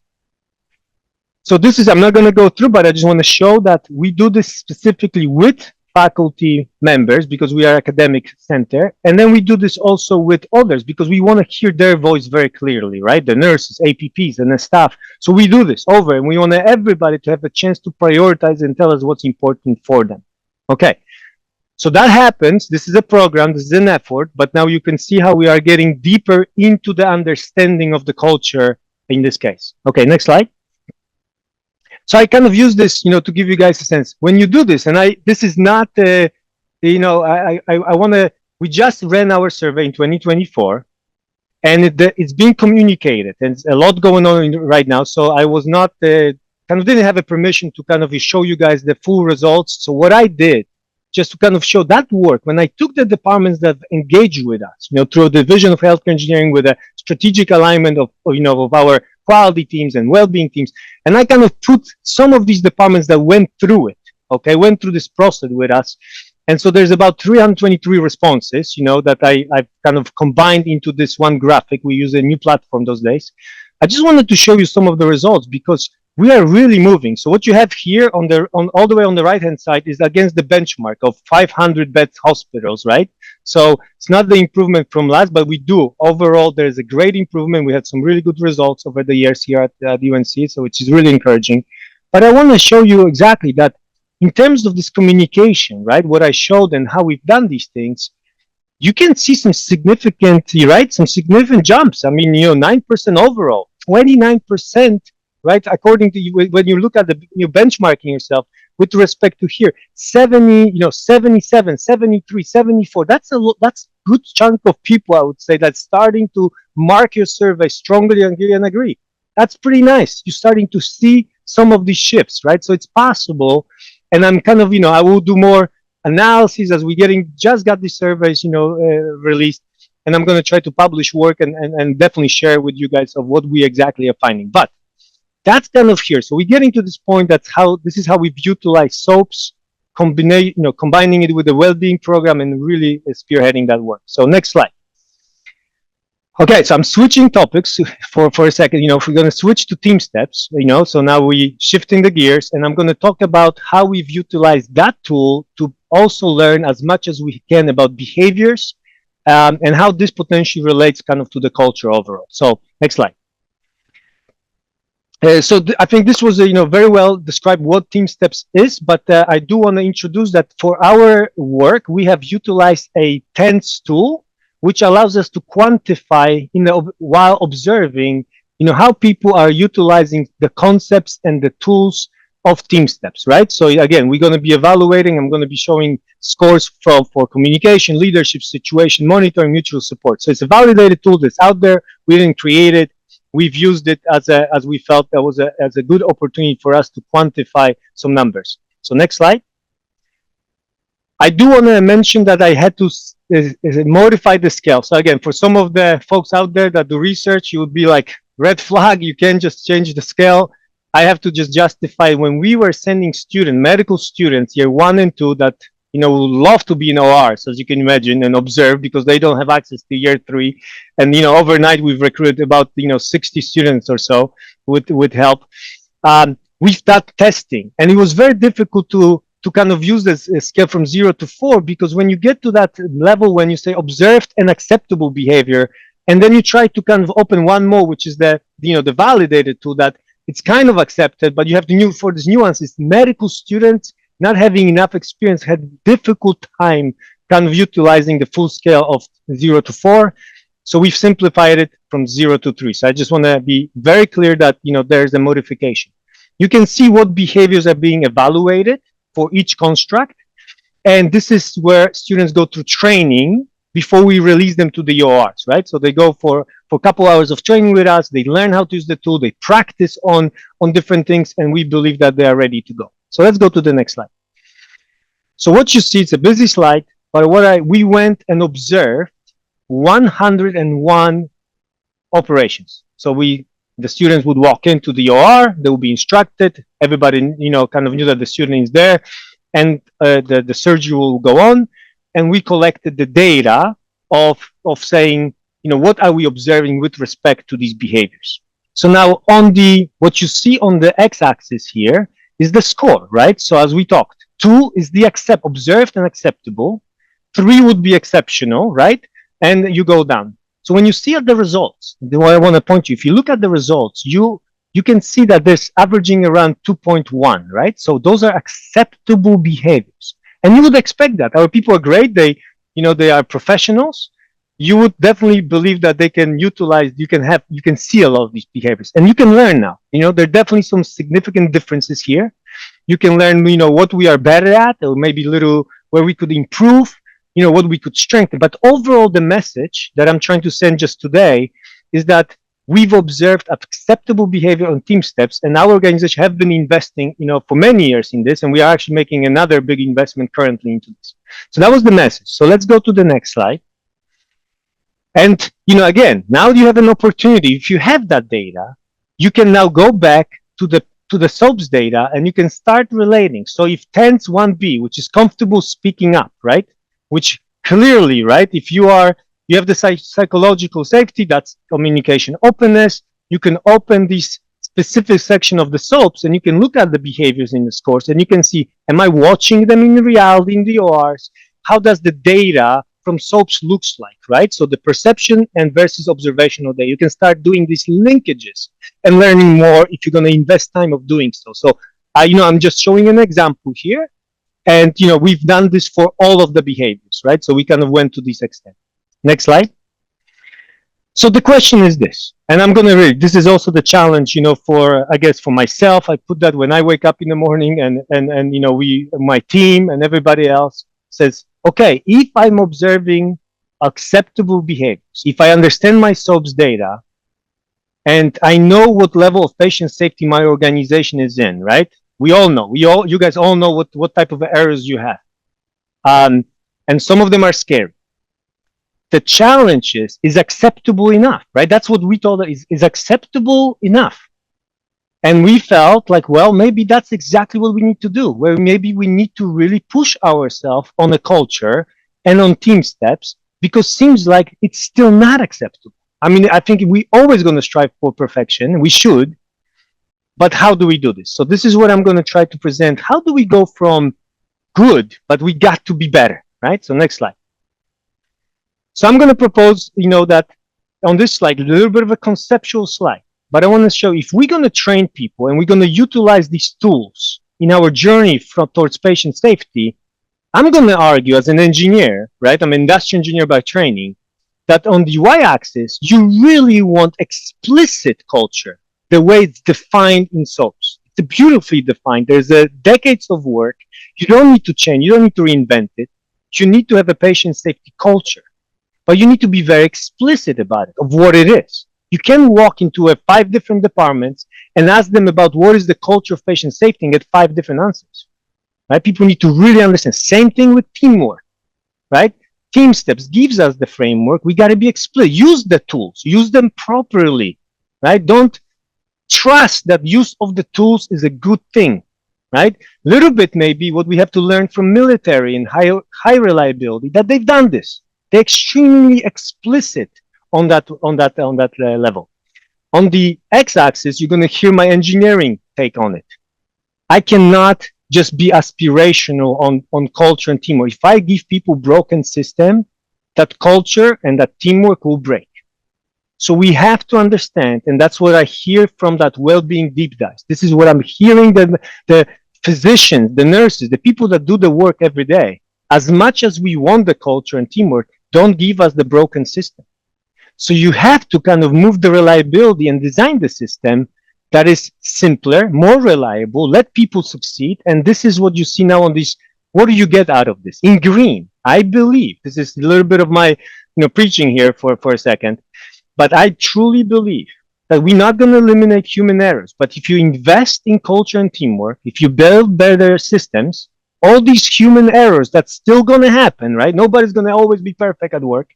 E: So this is, I'm not going to go through, but I just want to show that we do this specifically with faculty members because we are academic center. And then we do this also with others because we want to hear their voice very clearly, right? The nurses, APPs, and the staff. So we do this over, and we want everybody to have a chance to prioritize and tell us what's important for them. Okay, so that happens. This is a program, this is an effort, but now you can see how we are getting deeper into the understanding of the culture in this case. Okay, next slide. So I kind of use this, to give you guys a sense. When you do this, and this is not, I want to, we just ran our survey in 2024, and it's being communicated, and it's a lot going on right now. So I was not, kind of didn't have a permission to kind of show you guys the full results. So what I did, just to kind of show that work, when I took the departments that engaged with us, through the division of healthcare engineering with a strategic alignment of our quality teams and well-being teams, and I kind of put some of these departments that went through it, went through this process with us. And so there's about 323 responses, that I've kind of combined into this one graphic. We use a new platform those days. I just wanted to show you some of the results because we are really moving. So what you have here on all the way on the right-hand side is against the benchmark of 500 bed hospitals, right? So it's not the improvement from last, but we do. Overall, there's a great improvement. We had some really good results over the years here at UNC, so which is really encouraging. But I want to show you exactly that in terms of this communication, right, what I showed and how we've done these things, you can see some significant, right, some significant jumps. I mean, 9% overall, 29%, right, according to you, when you look at you're benchmarking yourself with respect to here, 70, 77, 73, 74, that's a good chunk of people, I would say, that's starting to mark your survey strongly and agree. That's pretty nice. You're starting to see some of these shifts, right? So it's possible. And I'm kind of, I will do more analysis as we just got the surveys, released. and I'm going to try to publish work and definitely share with you guys of what we exactly are finding. But that's kind of here. So we're getting to this point. This is how we've utilized SOPS, combining it with the well-being program and really spearheading that work. So next slide. Okay, so I'm switching topics for a second. If we're going to switch to TeamSTEPPS, so now we're shifting the gears, and I'm going to talk about how we've utilized that tool to also learn as much as we can about behaviors and how this potentially relates kind of to the culture overall. So next slide. I think this was very well described what TeamSTEPPS is, but I do want to introduce that for our work, we have utilized a TENS tool, which allows us to quantify while observing how people are utilizing the concepts and the tools of TeamSTEPPS, right? So again, we're going to be evaluating. I'm going to be showing scores for communication, leadership, situation monitoring, mutual support. So it's a validated tool that's out there. We didn't create it. We've used it as we felt that was as a good opportunity for us to quantify some numbers. So next slide. I do want to mention that I had to modify the scale. So again, for some of the folks out there that do research, you would be like, red flag, you can't just change the scale. I have to just justify when we were sending medical students, year 1 and 2, that would love to be in ORs, as you can imagine, and observe because they don't have access to year 3. And overnight we've recruited about 60 students or so with help. We've done testing, and it was very difficult to kind of use this scale from 0 to 4, because when you get to that level, when you say observed and acceptable behavior, and then you try to kind of open one more, which is the validated tool, that it's kind of accepted, but you have to for this nuances. Medical students not having enough experience had difficult time kind of utilizing the full scale of 0 to 4. So we've simplified it from 0 to 3. So I just want to be very clear that there's a modification. You can see what behaviors are being evaluated for each construct. And this is where students go through training before we release them to the ORs, right? So they go for a couple hours of training with us. They learn how to use the tool. They practice on different things, and we believe that they are ready to go. So let's go to the next slide. So what you see, it's a busy slide, but we went and observed 101 operations. So the students would walk into the OR, they would be instructed, everybody kind of knew that the student is there, and the surgery will go on, and we collected the data of saying, what are we observing with respect to these behaviors. So now what you see on the x-axis here is the score, right? So as we talked, 2 is the observed and acceptable, 3 would be exceptional, right? And you go down. So when you see at the results, what I want to point you, if you look at the results, you can see that there's averaging around 2.1, right? So those are acceptable behaviors. And you would expect that. Our people are great. They are professionals. You would definitely believe that they can utilize, you can see a lot of these behaviors. And you can learn now. There are definitely some significant differences here. You can learn, what we are better at, or maybe little where we could improve, what we could strengthen. But overall, the message that I'm trying to send just today is that we've observed acceptable behavior on TeamSTEPPS, and our organization have been investing, for many years in this, and we are actually making another big investment currently into this. So that was the message. So let's go to the next slide. And, again, now you have an opportunity. If you have that data, you can now go back to the SOPS data, and you can start relating. So if TENS 1B, which is comfortable speaking up, right? Which clearly, right, if you have the psychological safety, that's communication openness, you can open this specific section of the SOPS, and you can look at the behaviors in the scores, and you can see, am I watching them in reality in the ORs? How does the data from SOPS looks like, right? So the perception and versus observational data. You can start doing these linkages and learning more if you're going to invest time of doing so. So, I'm just showing an example here. And, we've done this for all of the behaviors, right? So we kind of went to this extent. Next slide. So the question is this, and I'm going to read, this is also the challenge, for myself. I put that when I wake up in the morning and my team and everybody else says, okay, if I'm observing acceptable behaviors, if I understand my SOPS data, and I know what level of patient safety my organization is in, right? We all know. You guys all know what type of errors you have. And some of them are scary. The challenge is acceptable enough, right? That's what we told her is acceptable enough. And we felt like, well, maybe that's exactly what we need to do, where maybe we need to really push ourselves on a culture and on TeamSTEPPS, because seems like it's still not acceptable. I mean, I think we always going to strive for perfection. We should. But how do we do this? So this is what I'm going to try to present. How do we go from good, but we got to be better, right? So next slide. So I'm going to propose, that on this slide, a little bit of a conceptual slide. But I want to show if we're going to train people and we're going to utilize these tools in our journey towards patient safety, I'm going to argue as an engineer, right? I'm an industrial engineer by training, that on the y-axis, you really want explicit culture, the way it's defined in SOPS. It's beautifully defined. There's decades of work. You don't need to change. You don't need to reinvent it. You need to have a patient safety culture. But you need to be very explicit about it, of what it is. You can walk into 5 different departments and ask them about what is the culture of patient safety and get 5 different answers. Right? People need to really understand. Same thing with teamwork, right? TeamSTEPPS gives us the framework. We got to be explicit. Use the tools. Use them properly, right? Don't trust that use of the tools is a good thing, right? Little bit maybe what we have to learn from military and high reliability, that they've done this. They're extremely explicit on that level. On the x-axis, you're going to hear my engineering take on it. I cannot just be aspirational on culture and teamwork. If I give people broken system, that culture and that teamwork will break. So we have to understand, and that's what I hear from that well-being deep dives. This is what I'm hearing, the physicians, the nurses, the people that do the work every day. As much as we want the culture and teamwork, don't give us the broken system. So you have to kind of move the reliability and design the system that is simpler, more reliable, let people succeed. And this is what you see now on this. What do you get out of this? In green, I believe, this is a little bit of my preaching here for a second, but I truly believe that we're not going to eliminate human errors. But if you invest in culture and teamwork, if you build better systems, all these human errors that's still going to happen, right? Nobody's going to always be perfect at work.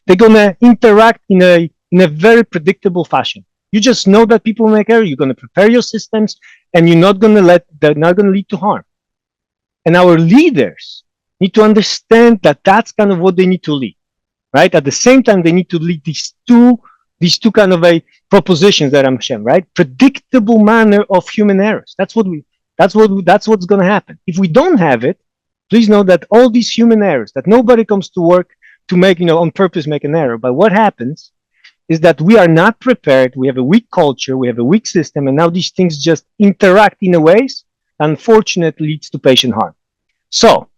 E: They're going to interact in a very predictable fashion. You just know that people make errors. You're going to prepare your systems, and you're not going to they're not going to lead to harm. And our leaders need to understand that that's kind of what they need to lead, right? At the same time, they need to lead these two kind of propositions that I'm sharing, right? Predictable manner of human errors. That's what's going to happen. If we don't have it, please know that all these human errors, that nobody comes to work to make, on purpose make an error. But what happens is that we are not prepared. We have a weak culture. We have a weak system. And now these things just interact in a ways, unfortunately, leads to patient harm. So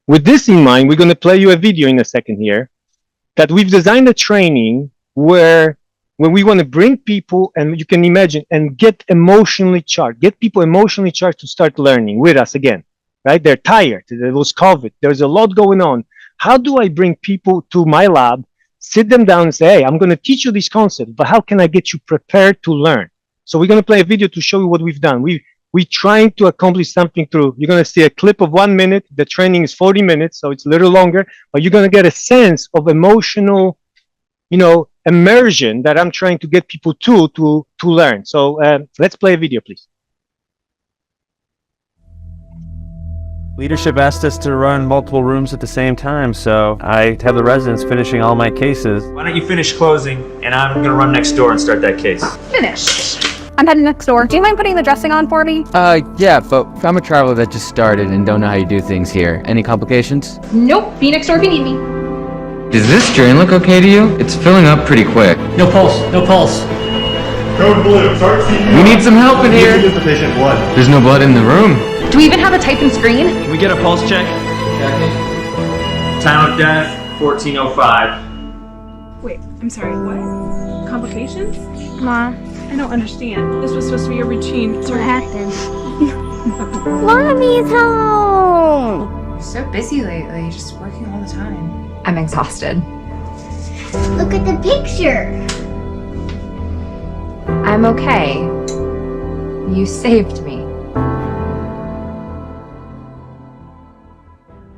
E: with this in mind, we're going to play you a video in a second here that we've designed a training where we want to bring people, and you can imagine, and get people emotionally charged to start learning with us again, right? They're tired. There was COVID. There's a lot going on. How do I bring people to my lab, sit them down and say, hey, I'm going to teach you this concept, but how can I get you prepared to learn? So we're going to play a video to show you what we've done. We're trying to accomplish something through, you're going to see a clip of 1 minute. The training is 40 minutes, so it's a little longer, but you're going to get a sense of emotional, immersion that I'm trying to get people to learn. So let's play a video, please.
F: Leadership asked us to run multiple rooms at the same time, so I have the residents finishing all my cases.
G: Why don't you finish closing, and I'm gonna run next door and start that case.
H: Finished. I'm heading next door. Do you mind putting the dressing on for me?
I: Yeah, but I'm a traveler that just started and don't know how you do things here. Any complications?
H: Nope. Be next door if you need me.
I: Does this drain look okay to you? It's filling up pretty quick.
J: No pulse, no pulse.
K: Code blue, start CPR.
I: We need some help in here.
K: Give the patient blood.
I: The's no blood in the room.
H: Do we even have a type and screen?
G: Can we get a pulse check? Time of death, 14:05.
L: Wait, I'm sorry, what? Complications?
M: Ma,
L: I don't understand. This was supposed to be a routine.
M: what happened? Mommy's home!
N: You're so busy lately, just working all the time.
H: I'm exhausted.
M: Look at the picture!
H: I'm okay. You saved me.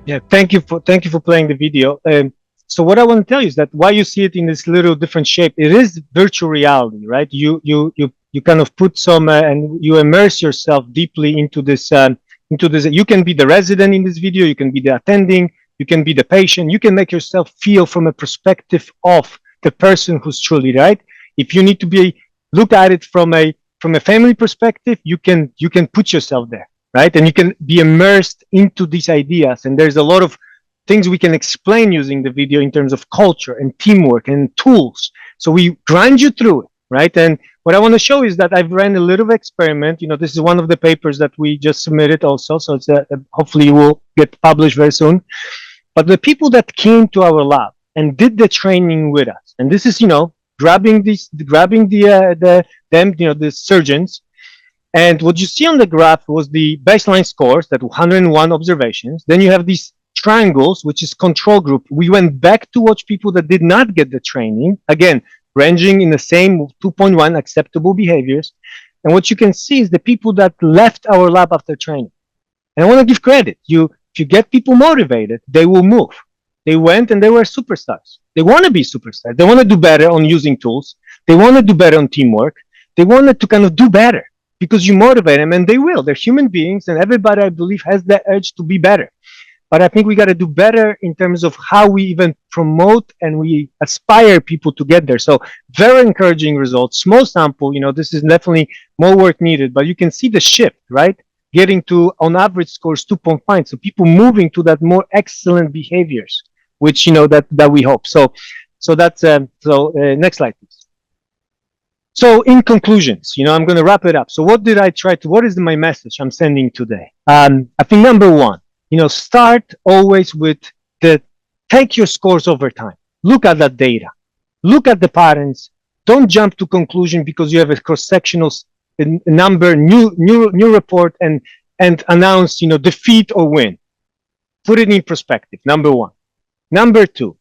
E: Yeah, thank you for playing the video. So what I want to tell you is that why you see it in this little different shape, it is virtual reality, right? You kind of put some and you immerse yourself deeply into this. You can be the resident in this video, you can be the attending, you can be the patient, you can make yourself feel from a perspective of the person who's truly right. If you need to look at it from a family perspective, you can put yourself there, right? And you can be immersed into these ideas. And there's a lot of things we can explain using the video in terms of culture and teamwork and tools. So we grind you through it, right? And what I want to show is that I've ran a little experiment. This is one of the papers that we just submitted also. So it's hopefully it will get published very soon. But the people that came to our lab and did the training with us, and this is, grabbing the surgeons. And what you see on the graph was the baseline scores, that 101 observations. Then you have these triangles, which is control group. We went back to watch people that did not get the training, again, ranging in the same 2.1 acceptable behaviors. And what you can see is the people that left our lab after training. And I want to give credit. If you get people motivated, they will move. They went and they were superstars. They want to be superstars. They want to do better on using tools. They want to do better on teamwork. They wanted to kind of do better because you motivate them, and they will. They're human beings, and everybody, I believe, has the urge to be better. But I think we got to do better in terms of how we even promote and we aspire people to get there. So very encouraging results. Small sample, this is definitely more work needed, but you can see the shift, right? Getting to, on average, scores 2.5. So people moving to that more excellent behaviors, which, that we hope. So that's, next slide, please. So in conclusions, I'm going to wrap it up. So what is my message I'm sending today? I think number one, start always with take your scores over time. Look at that data. Look at the patterns. Don't jump to conclusion because you have a cross-sectional number, new report, and announce, defeat or win. Put it in perspective, number one. Number two,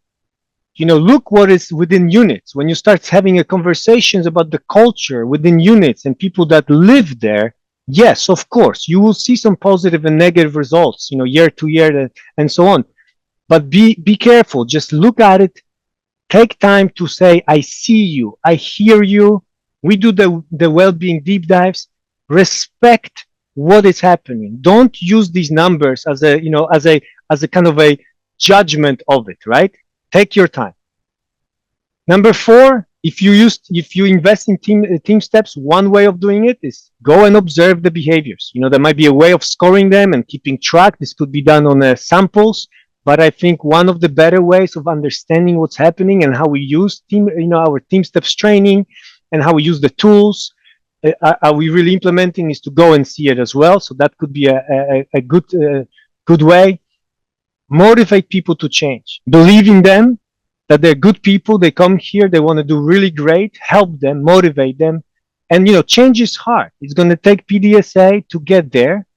E: look what is within units. When you start having conversations about the culture within units and people that live there, yes, of course, you will see some positive and negative results, year to year and so on. But be careful. Just look at it. Take time to say, I see you. I hear you. We do the well-being deep dives. Respect what is happening. Don't use these numbers as a kind of a judgment of it, right? Take your time. Number four, if you invest in TeamSTEPPS, one way of doing it is go and observe the behaviors. There might be a way of scoring them and keeping track. This could be done on samples, but I think one of the better ways of understanding what's happening and how we use our TeamSTEPPS training and how we use the tools, are we really implementing, is to go and see it as well. So that could be a good way. Motivate people to change. Believe in them, that they're good people. They come here, they want to do really great. Help them, motivate them. And, change is hard. It's going to take PDSA to get there.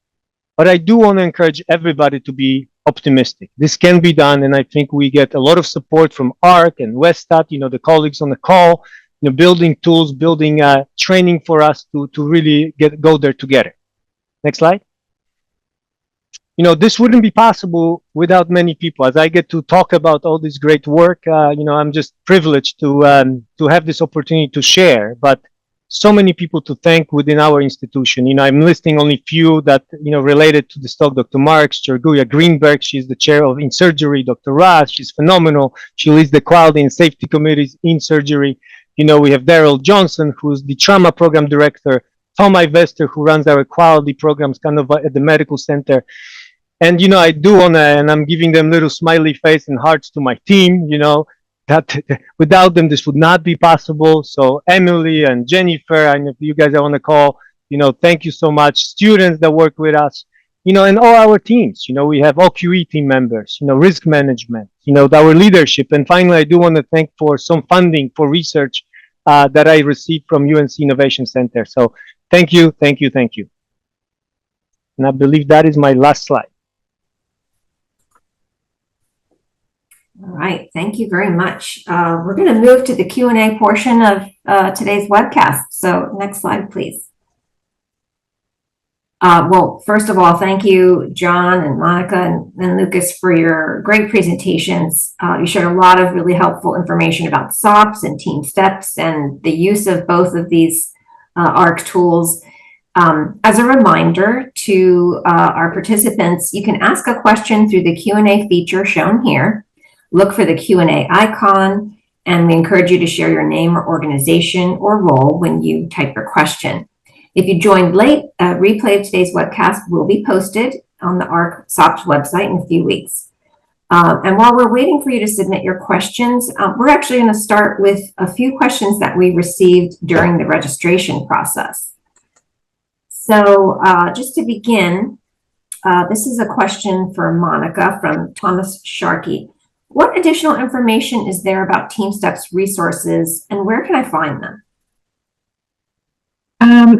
E: But I do want to encourage everybody to be optimistic. This can be done. And I think we get a lot of support from AHRQ and Westat, the colleagues on the call, building tools, building training for us to really go there together. Next slide. This wouldn't be possible without many people. As I get to talk about all this great work, I'm just privileged to have this opportunity to share, but so many people to thank within our institution. I'm listing only few that, related to this talk. Dr. Marks, Cherguya Greenberg, she's the chair in surgery. Dr. Raz, she's phenomenal. She leads the quality and safety committees in surgery. We have Daryl Johnson, who's the trauma program director. Tom Ivester, who runs our quality programs kind of at the medical center. And, I do want to, and I'm giving them little smiley face and hearts to my team, that without them, this would not be possible. So Emily and Jennifer, and if you guys are on the call, thank you so much. Students that work with us, and all our teams, we have OQE team members, risk management, our leadership. And finally, I do want to thank for some funding for research that I received from UNC Innovation Center. So thank you, thank you, thank you. And I believe that is my last slide.
A: All right, thank you very much. We're going to move to the Q&A portion of today's webcast. So next slide, please. Well, first of all, thank you, John and Monica and Lucas, for your great presentations. You shared a lot of really helpful information about SOPS and TeamSTEPPS and the use of both of these AHRQ tools. As a reminder to our participants, you can ask a question through the Q&A feature shown here. Look for the Q&A icon, and we encourage you to share your name or organization or role when you type your question. If you joined late, a replay of today's webcast will be posted on the AHRQ SOPS website in a few weeks. And while we're waiting for you to submit your questions, we're actually going to start with a few questions that we received during the registration process. So just to begin, this is a question for Monica from Thomas Sharkey. What additional information is there about TeamSTEPPS resources, and where can I find them?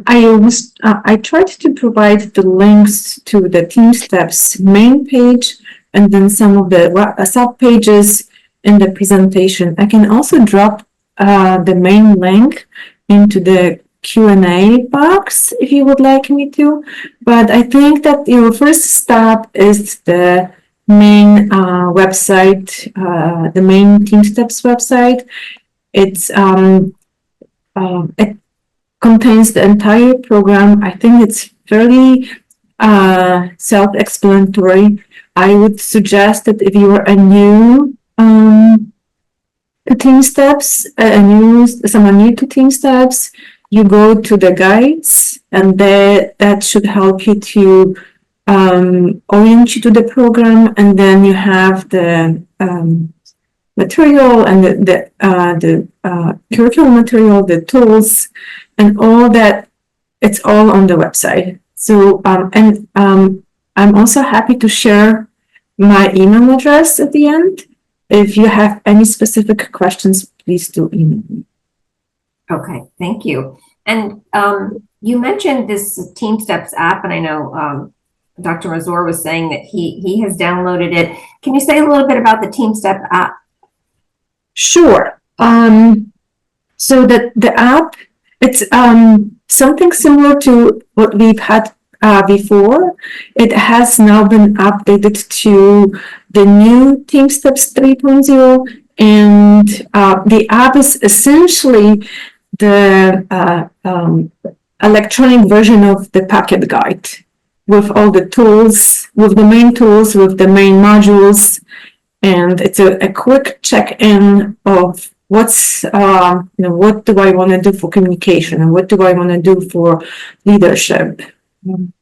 C: I tried to provide the links to the TeamSTEPPS main page and then some of the sub pages in the presentation. I can also drop the main link into the Q&A box if you would like me to. But I think that your first stop is the main website, the main TeamSTEPPS website. It contains the entire program. I think it's fairly self-explanatory. I would suggest that if you are a new to TeamSTEPPS, someone new to TeamSTEPPS, you go to the guides, and that should help you to orient you to the program, and then you have the material and the curriculum material, the tools, and all that. It's all on the website. So I'm also happy to share my email address at the end. If you have any specific questions, please do email me.
A: Okay, thank you. And you mentioned this TeamSTEPPS app, and I know Dr. Mazur was saying that he has downloaded it. Can you say a little bit about the TeamSTEPPS app?
C: Sure. So the app, it's something similar to what we've had before. It has now been updated to the new TeamSTEPPS 3.0, and the app is essentially the electronic version of the packet guide with all the tools, with the main tools, with the main modules, and it's a quick check-in of what's what do I want to do for communication and what do I want to do for leadership.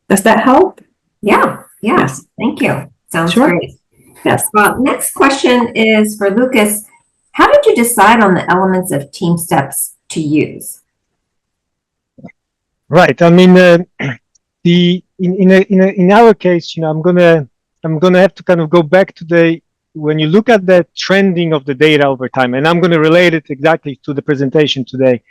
C: Does that help?
A: Yeah. Yes. Thank you. Sounds
C: Sure.
A: great.
C: Yes.
A: Next question is for Lucas. How did you decide on the elements of TeamSTEPPS to use?
E: Right. I mean, in our case, I'm gonna have to kind of go back to when you look at the trending of the data over time, and I'm going to relate it exactly to the presentation today.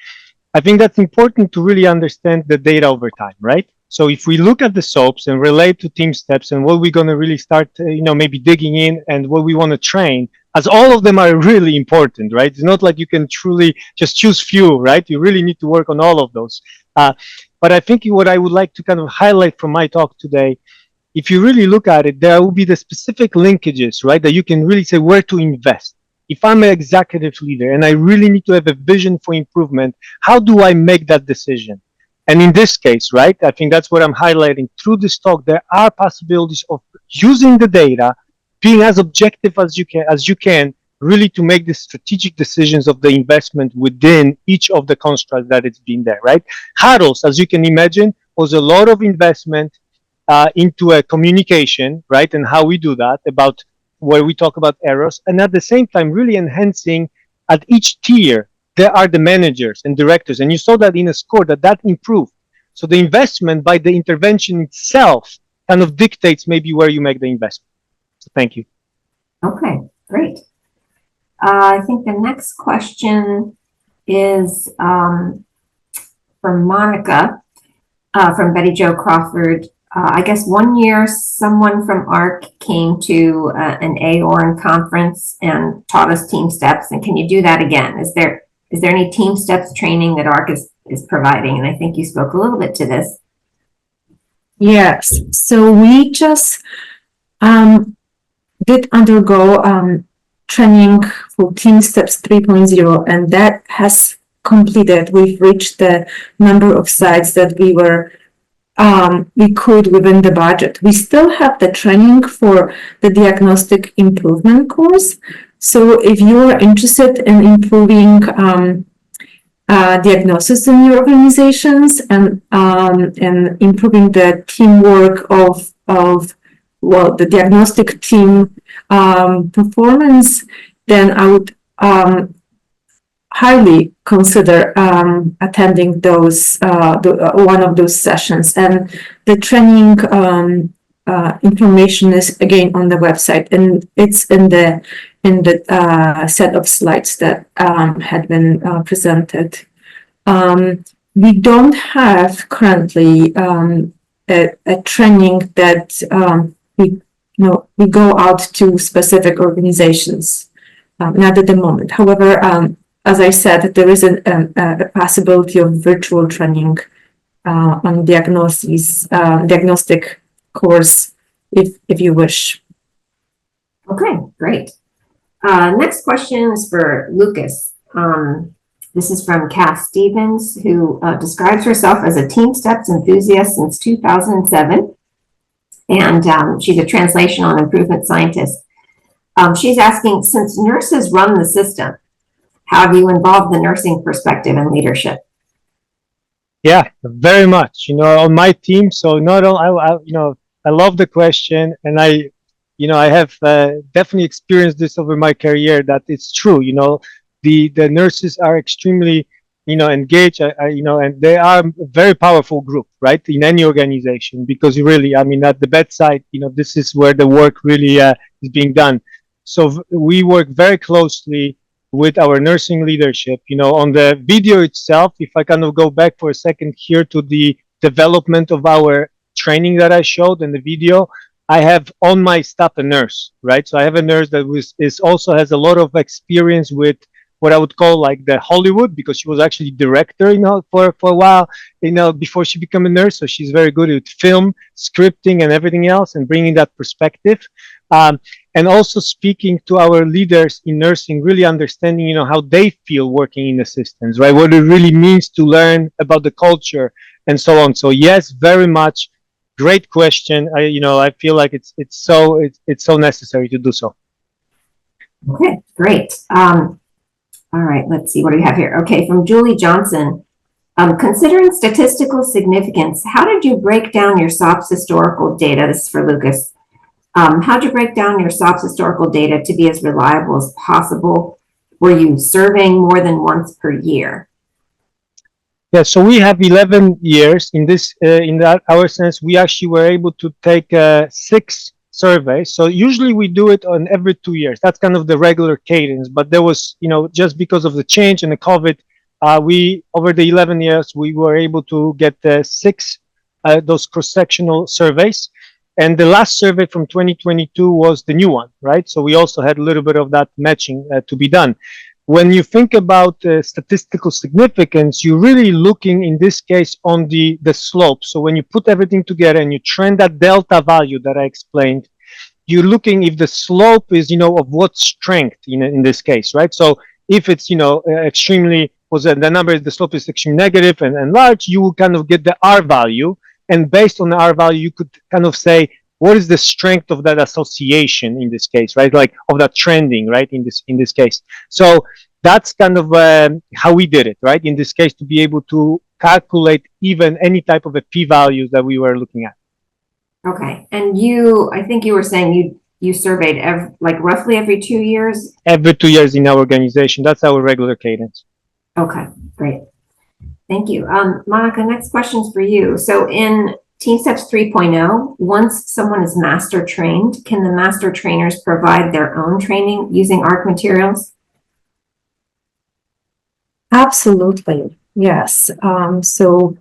E: I think that's important to really understand the data over time, right? So if we look at the SOPs and relate to TeamSTEPPS and what we're going to really start, maybe digging in and what we want to train, as all of them are really important, right? It's not like you can truly just choose few, right? You really need to work on all of those. But I think what I would like to kind of highlight from my talk today, if you really look at it, there will be the specific linkages, right? That you can really say where to invest. If I'm an executive leader and I really need to have a vision for improvement, how do I make that decision? And in this case, right, I think that's what I'm highlighting through this talk. There are possibilities of using the data, being as objective as you can, really to make the strategic decisions of the investment within each of the constructs that it's been there, right? Huddles, as you can imagine, was a lot of investment into a communication, right? And how we do that, about where we talk about errors, and at the same time, really enhancing at each tier, there are the managers and directors. And you saw that in a score that improved. So the investment by the intervention itself kind of dictates maybe where you make the investment. So thank you.
A: Okay, great. I think the next question is from Monica, from Betty Jo Crawford. I guess one year someone from AHRQ came to an AHRQ conference and taught us TeamSTEPPS. And can you do that again? Is there any TeamSTEPPS training that AHRQ is providing? And I think you spoke a little bit to this.
C: Yes, so we just did undergo training for TeamSTEPPS 3.0, and that has completed. We've reached the number of sites that we could within the budget. We still have the training for the diagnostic improvement course. So if you are interested in improving diagnosis in your organizations and improving the teamwork of the diagnostic team performance, then I would highly consider attending those one of those sessions. And the training information is again on the website, and it's in the set of slides that had been presented. We don't have currently a training that we go out to specific organizations, not at the moment. However, as I said, there is a possibility of virtual training on diagnostic course if you wish.
A: Okay, great. Next question is for Lucas. This is from Cass Stevens, who describes herself as a TeamSTEPPS enthusiast since 2007. And she's a translation on improvement scientist. She's asking, since nurses run the system, how have you involved the nursing perspective and leadership?
E: Yeah, very much. On my team. So not only I love the question, and I have definitely experienced this over my career. That it's true. The nurses are extremely engaged. And they are a very powerful group, right, in any organization, because really, at the bedside, this is where the work really is being done. So we work very closely with our nursing leadership. On the video itself, if I kind of go back for a second here to the development of our training that I showed in the video, I have on my staff a nurse, right? So I have a nurse that also has a lot of experience with what I would call like the Hollywood, because she was actually director, for a while, before she became a nurse. So she's very good at film, scripting, and everything else, and bringing that perspective. And also speaking to our leaders in nursing, really understanding, how they feel working in the systems, right? What it really means to learn about the culture and so on. So yes, very much. Great question. I feel like it's so necessary to do so.
A: Okay, great. All right, let's see, what do we have here? Okay, from Julie Johnson. Considering statistical significance, how did you break down your SOPS historical data? This is for Lucas. How did you break down your SOPS historical data to be as reliable as possible? Were you surveying more than once per year?
E: Yeah, so we have 11 years in this. Our sense, we actually were able to take 6 surveys. So usually we do it on every 2 years. That's kind of the regular cadence. But there was, just because of the change and the COVID, we over the 11 years we were able to get 6 those cross-sectional surveys. And the last survey from 2022 was the new one, right? So we also had a little bit of that matching to be done. When you think about statistical significance, you're really looking in this case on the slope. So when you put everything together and you trend that delta value that I explained, you're looking if the slope is, of what strength in this case, right? So if it's, extremely, the slope is extremely negative and large, you will kind of get the R value. And based on the R value, you could kind of say, what is the strength of that association in this case, right? Like of that trending, right? In this case. So that's kind of how we did it, right? In this case, to be able to calculate even any type of a p-values that we were looking at.
A: Okay, and I think you were saying you surveyed roughly every 2 years?
E: Every 2 years in our organization. That's our regular cadence.
A: Okay, great. Thank you. Monica, next question's for you. So in TeamSTEPPS 3.0, once someone is master trained, can the master trainers provide their own training using AHRQ materials?
C: Absolutely, yes. So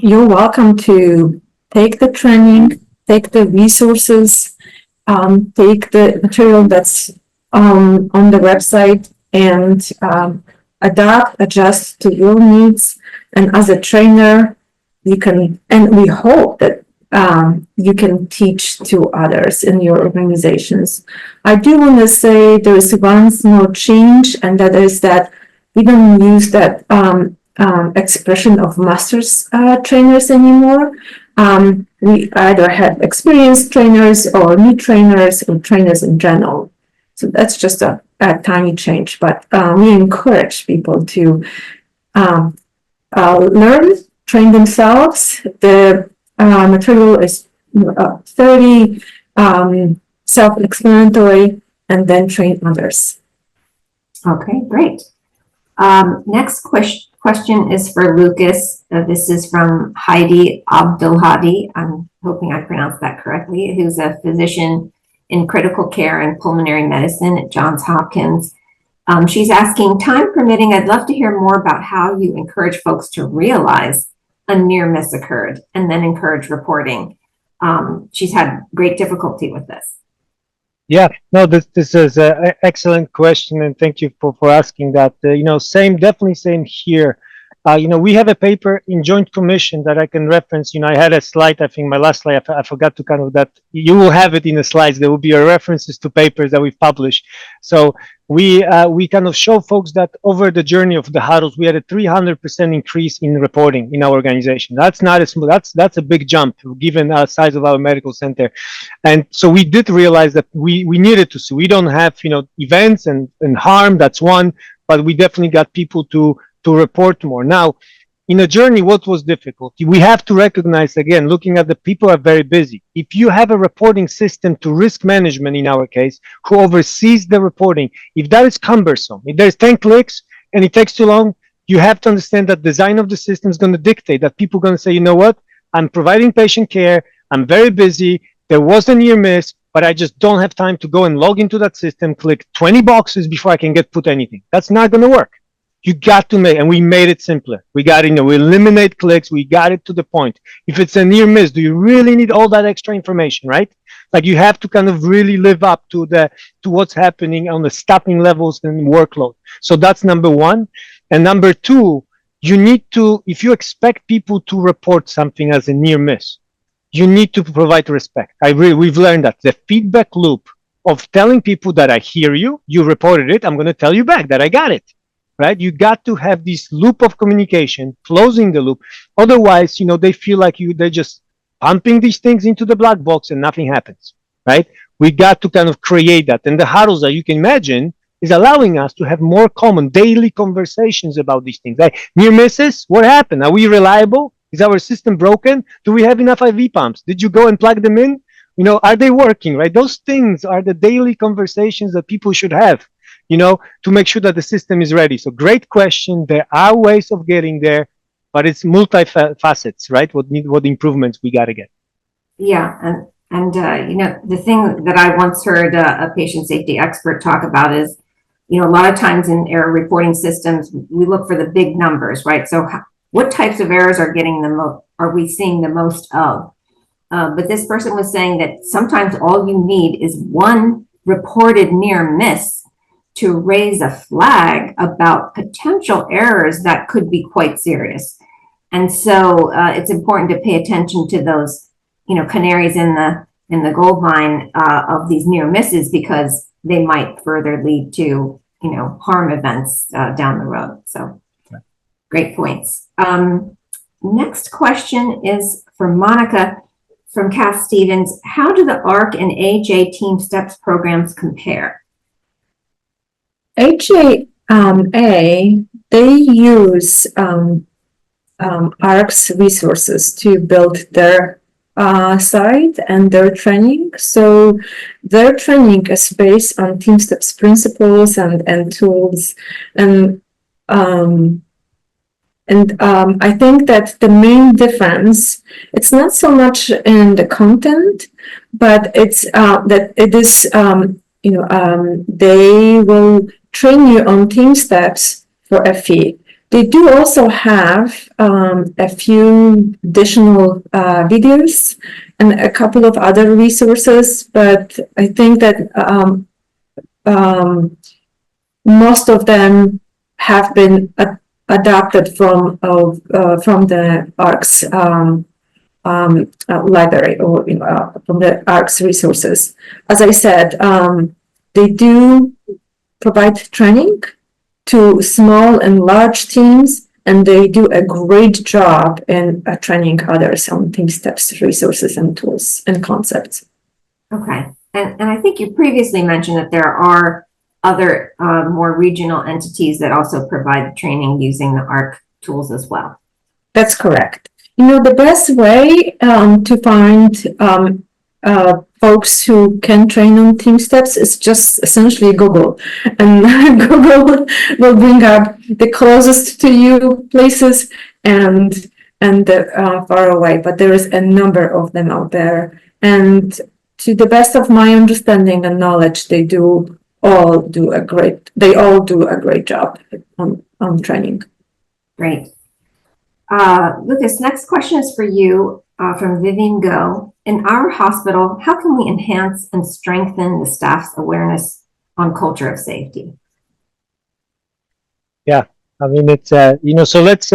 C: you're welcome to take the training, take the resources, take the material that's on the website, and adapt, adjust to your needs. And as a trainer, you can, and we hope that you can teach to others in your organizations. I do want to say there is one small change, and that is that we don't use that expression of masters trainers anymore. We either have experienced trainers or new trainers or trainers in general. So that's just a tiny change, but we encourage people to learn, train themselves. The material is fairly self-explanatory, and then train others.
A: Okay, great. Next question is for Lucas. This is from Heidi Abdulhadi. I'm hoping I pronounced that correctly, who's a physician in critical care and pulmonary medicine at Johns Hopkins. She's asking, time permitting, I'd love to hear more about how you encourage folks to realize a near miss occurred and then encourage reporting. She's had great difficulty with this.
E: Yeah, no, this is an excellent question, and thank you for asking that. Definitely same here. We have a paper in Joint Commission that I can reference. I had a slide, I think my last slide, I forgot to kind of that. You will have it in the slides. There will be references to papers that we've published. So we kind of show folks that over the journey of the huddles, we had a 300% increase in reporting in our organization. That's not a small, that's a big jump given the size of our medical center. And so we did realize that we needed to see. We don't have, events and harm, that's one, but we definitely got people to report more. Now, in a journey, what was difficult? We have to recognize, again, looking at the people are very busy. If you have a reporting system to risk management, in our case, who oversees the reporting, if that is cumbersome, if there's 10 clicks and it takes too long, you have to understand that design of the system is going to dictate that people are going to say, you know what, I'm providing patient care, I'm very busy, there was a near miss, but I just don't have time to go and log into that system, click 20 boxes before I can put anything. That's not going to work. You got to make, and we made it simpler. We got it, we eliminate clicks. We got it to the point. If it's a near miss, do you really need all that extra information, right? Like you have to kind of really live up to what's happening on the staffing levels and workload. So that's number one. And number two, you need to, if you expect people to report something as a near miss, you need to provide respect. We've learned that the feedback loop of telling people that I hear you, you reported it, I'm going to tell you back that I got it. Right? You got to have this loop of communication, closing the loop. Otherwise, they feel like they're just pumping these things into the black box and nothing happens, right? We got to kind of create that. And the huddles that you can imagine is allowing us to have more common daily conversations about these things. Like near misses, what happened? Are we reliable? Is our system broken? Do we have enough IV pumps? Did you go and plug them in? Are they working, right? Those things are the daily conversations that people should have. To make sure that the system is ready. So great question. There are ways of getting there, but it's multi-facets, right? What improvements we got to get.
A: Yeah. And the thing that I once heard a patient safety expert talk about is, a lot of times in error reporting systems, we look for the big numbers, right? So what types of errors are we seeing the most of? But this person was saying that sometimes all you need is one reported near miss to raise a flag about potential errors that could be quite serious. And so it's important to pay attention to those, canaries in the gold mine of these near misses, because they might further lead to, harm events down the road. So great points. Next question is for Monica from Cass Stevens. How do the AHRQ and AJ TeamSTEPPS programs compare?
C: HAA, they use AHRQ's resources to build their site and their training. So their training is based on TeamSTEPPS principles and tools. And I think that the main difference, it's not so much in the content, but it's that it is, they will train you on TeamSTEPPS for a fee. They do also have a few additional videos and a couple of other resources, but I think that most of them have been adapted from the AHRQ's library or from the AHRQ's resources. As I said, they do provide training to small and large teams, and they do a great job in training others on TeamSTEPPS resources and tools and concepts.
A: Okay. And I think you previously mentioned that there are other more regional entities that also provide training using the AHRQ tools as well.
C: That's correct. The best way to find folks who can train on TeamSTEPPS is just essentially Google. And Google will bring up the closest to you places and far away, but there is a number of them out there. And to the best of my understanding and knowledge, they all do a great job on training.
A: Great. Lucas, next question is for you from Vivian Go. In our hospital, how can we enhance and strengthen the staff's awareness on culture of safety?
E: Yeah, I mean, it's, so let's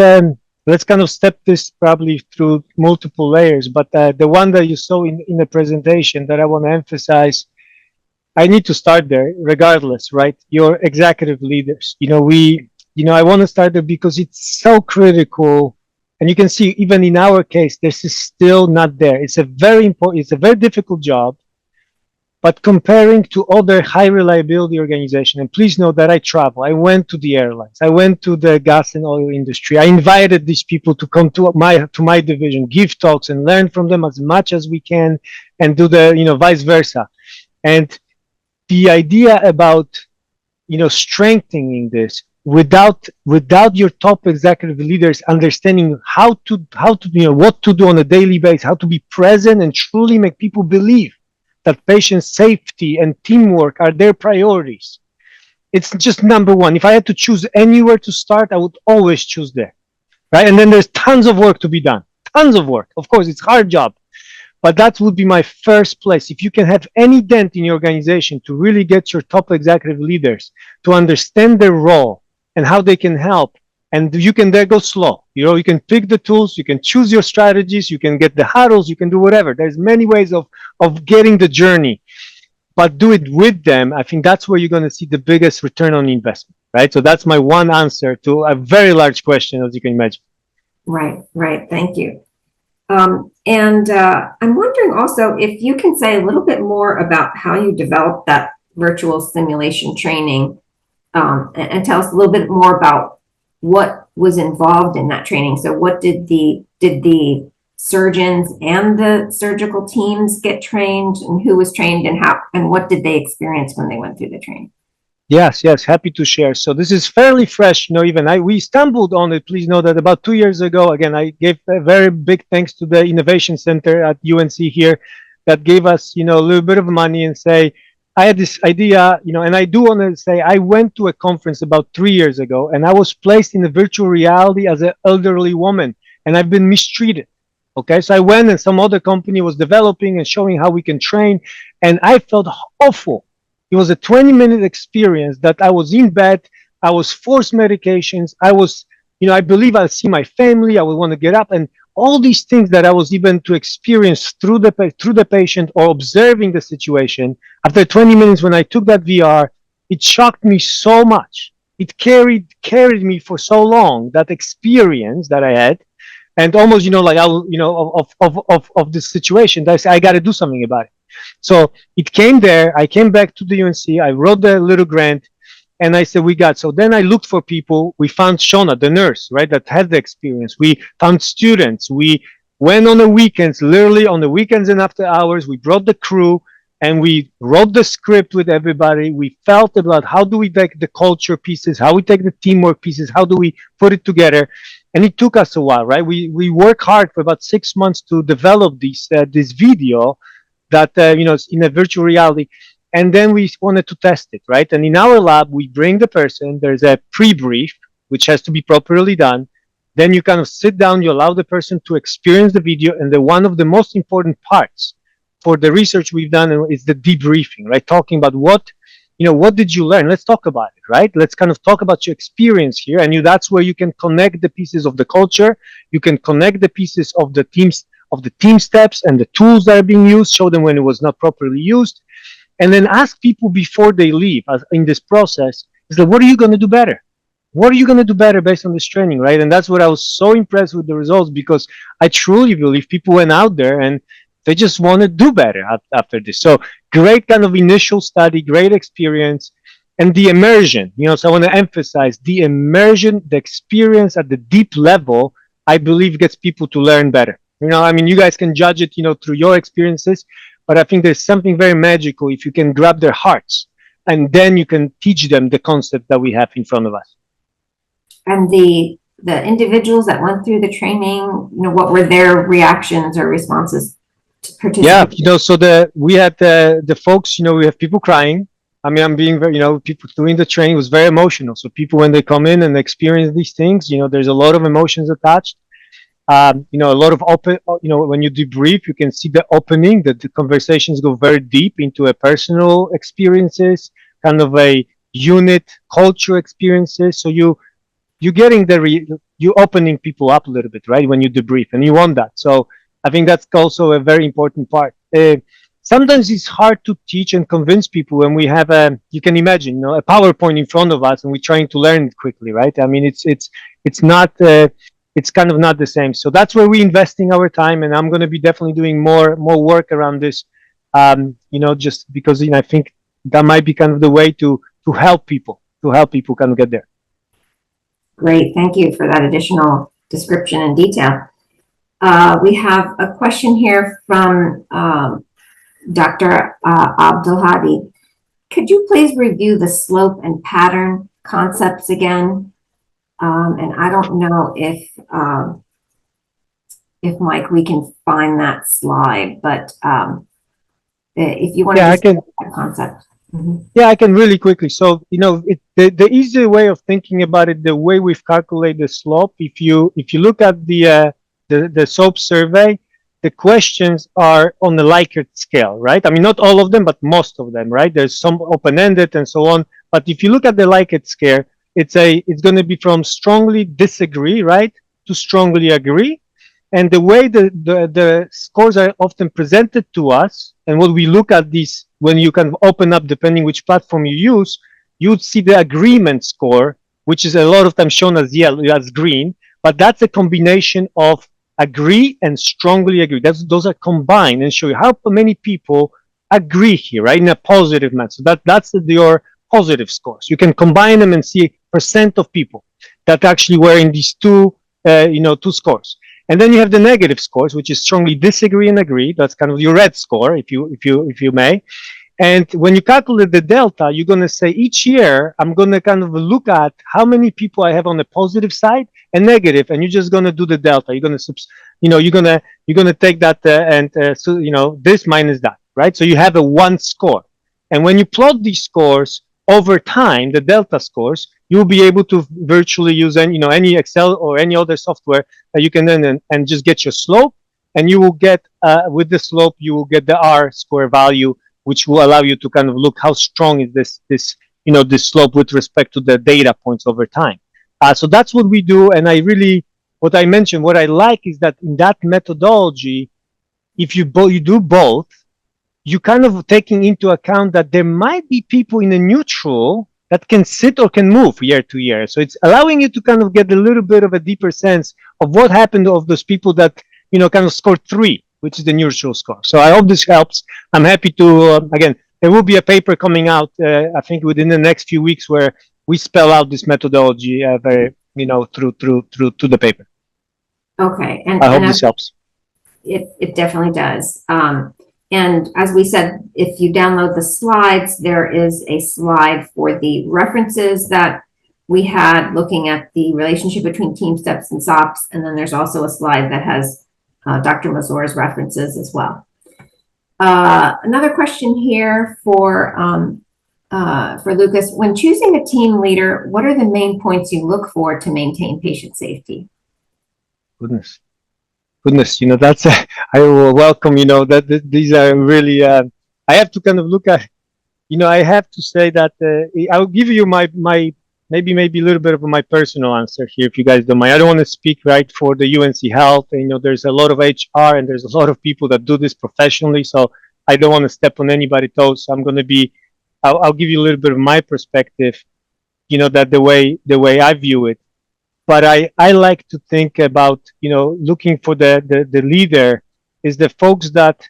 E: kind of step this probably through multiple layers, but the one that you saw in the presentation that I want to emphasize, I need to start there regardless, right? Your executive leaders, I want to start there because it's so critical. And you can see even in our case, this is still not there. It's a very important, it's a very difficult job, but comparing to other high reliability organizations, and please know that I travel, I went to the airlines, I went to the gas and oil industry. I invited these people to come to my division, give talks and learn from them as much as we can and do the, vice versa. And the idea about, strengthening this without your top executive leaders understanding how to what to do on a daily basis, how to be present and truly make people believe that patient safety and teamwork are their priorities. It's just number one. If I had to choose anywhere to start, I would always choose there, right? And then there's tons of work to be done, tons of work. Of course, it's a hard job, but that would be my first place. If you can have any dent in your organization to really get your top executive leaders to understand their role and how they can help, and you can there go slow. You can pick the tools, you can choose your strategies, you can get the huddles, you can do whatever. There's many ways of getting the journey, but do it with them. I think that's where you're going to see the biggest return on investment, right? So that's my one answer to a very large question, as you can imagine.
A: Right. Thank you. I'm wondering also if you can say a little bit more about how you developed that virtual simulation training, and tell us a little bit more about what was involved in that training. So what did the surgeons and the surgical teams get trained, and who was trained, and how, and what did they experience when they went through the training?
E: Yes, happy to share. So this is fairly fresh. We stumbled on it. Please know that about 2 years ago, again, I gave a very big thanks to the Innovation Center at UNC here that gave us, a little bit of money and say, I had this idea, and I do want to say I went to a conference about 3 years ago, and I was placed in a virtual reality as an elderly woman, and I've been mistreated. Okay, so I went, and some other company was developing and showing how we can train, and I felt awful. It was a 20-minute experience that I was in bed, I was forced medications, I was, I believe I'll see my family, I would want to get up, and all these things that I was even to experience through the patient or observing the situation. After 20 minutes, when I took that VR, it shocked me so much. It carried me for so long, that experience that I had, and almost, of this situation, that I said, I got to do something about it. So it came there. I came back to the UNC. I wrote the little grant, and I said, so then I looked for people. We found Shona, the nurse, right, that had the experience. We found students. We went on the weekends, literally on the weekends and after hours. We brought the crew, and we wrote the script with everybody. We felt about how do we take the culture pieces, how we take the teamwork pieces, how do we put it together. And it took us a while, right? We worked hard for about 6 months to develop this video that, in a virtual reality. And then we wanted to test it, right? And in our lab, we bring the person, there's a pre-brief, which has to be properly done. Then you kind of sit down, you allow the person to experience the video. And one of the most important parts for the research we've done is the debriefing, right? Talking about what did you learn? Let's talk about it, right? Let's kind of talk about your experience here. And that's where you can connect the pieces of the culture. You can connect the pieces of the teams, of the team steps and the tools that are being used, show them when it was not properly used, and then ask people before they leave in this process, is that what are you going to do better? What are you going to do better based on this training, right? And that's what I was so impressed with the results, because I truly believe people went out there and they just want to do better after this. So great kind of initial study, great experience, and the immersion. So I want to emphasize the immersion, the experience at the deep level, I believe gets people to learn better. I mean, you guys can judge it, through your experiences, but I think there's something very magical if you can grab their hearts and then you can teach them the concept that we have in front of us.
A: And the individuals that went through the training, what were their reactions or responses to participate?
E: Yeah, so we had the folks, we have people crying. I mean, I'm being very, people doing the training was very emotional. So people, when they come in and experience these things, there's a lot of emotions attached. A lot of open, when you debrief, you can see the opening, that the conversations go very deep into a personal experiences, kind of a unit culture experiences. So you're getting you're opening people up a little bit, right? When you debrief, and you want that. So I think that's also a very important part. Sometimes it's hard to teach and convince people when we have you can imagine, a PowerPoint in front of us and we're trying to learn it quickly, right? I mean, it's not, it's kind of not the same. So that's where we're investing our time, and I'm going to be definitely doing more work around this, just because, I think that might be kind of the way to help people kind of get there.
A: Great, thank you for that additional description and detail. We have a question here from Dr. Abdulhadi. Could you please review the slope and pattern concepts again? And I don't know if Mike, we can find that slide, but if you want to
E: that
A: concept. Mm-hmm.
E: Yeah, I can really quickly. So, the easy way of thinking about it, the way we've calculated the slope, if you look at the SOPS survey, the questions are on the Likert scale, right? I mean, not all of them, but most of them, right? There's some open-ended and so on. But if you look at the Likert scale, it's going to be from strongly disagree, right, to strongly agree. And the way the scores are often presented to us, and what we look at these, when you kind of open up, depending which platform you use, you'd see the agreement score, which is a lot of times shown as yellow, as green, but that's a combination of agree and strongly agree. Those are combined and show you how many people agree here, right, in a positive manner. So that's your positive scores. You can combine them and see percent of people that actually were in these two scores. And then you have the negative scores, which is strongly disagree and agree. That's kind of your red score, if you may. And when you calculate the delta, you're going to say each year, I'm going to kind of look at how many people I have on the positive side and negative, and you're just going to do the delta. You're going to, you're going to take that this minus that, right? So you have a one score. And when you plot these scores over time, the delta scores, you'll be able to virtually use any Excel or any other software that you can then and just get your slope, and you will get with the slope you will get the R square value, which will allow you to kind of look how strong is this slope with respect to the data points over time. So that's what we do, and what I mentioned, what I like is that in that methodology, if you do both, you kind of taking into account that there might be people in a neutral that can sit or can move year to year. So it's allowing you to kind of get a little bit of a deeper sense of what happened of those people that, kind of scored 3, which is the neutral score. So I hope this helps. I'm happy to, again, there will be a paper coming out, I think within the next few weeks, where we spell out this methodology very, through the paper.
A: Okay.
E: And I hope this helps.
A: It definitely does. And as we said, if you download the slides, there is a slide for the references that we had looking at the relationship between TeamSTEPPS and SOPS. And then there's also a slide that has Dr. Mazur's references as well. Another question here for Lucas. When choosing a team leader, what are the main points you look for to maintain patient safety?
E: Goodness, that's I will welcome, that these are really, I have to kind of look at, I have to say that I'll give you my maybe a little bit of my personal answer here, if you guys don't mind. I don't want to speak right for the UNC Health. You know, there's a lot of HR and there's a lot of people that do this professionally. So I don't want to step on anybody's toes. So I'm going to be, I'll give you a little bit of my perspective. You know, that the way I view it. But I like to think about, you know, looking for the leader is the folks that,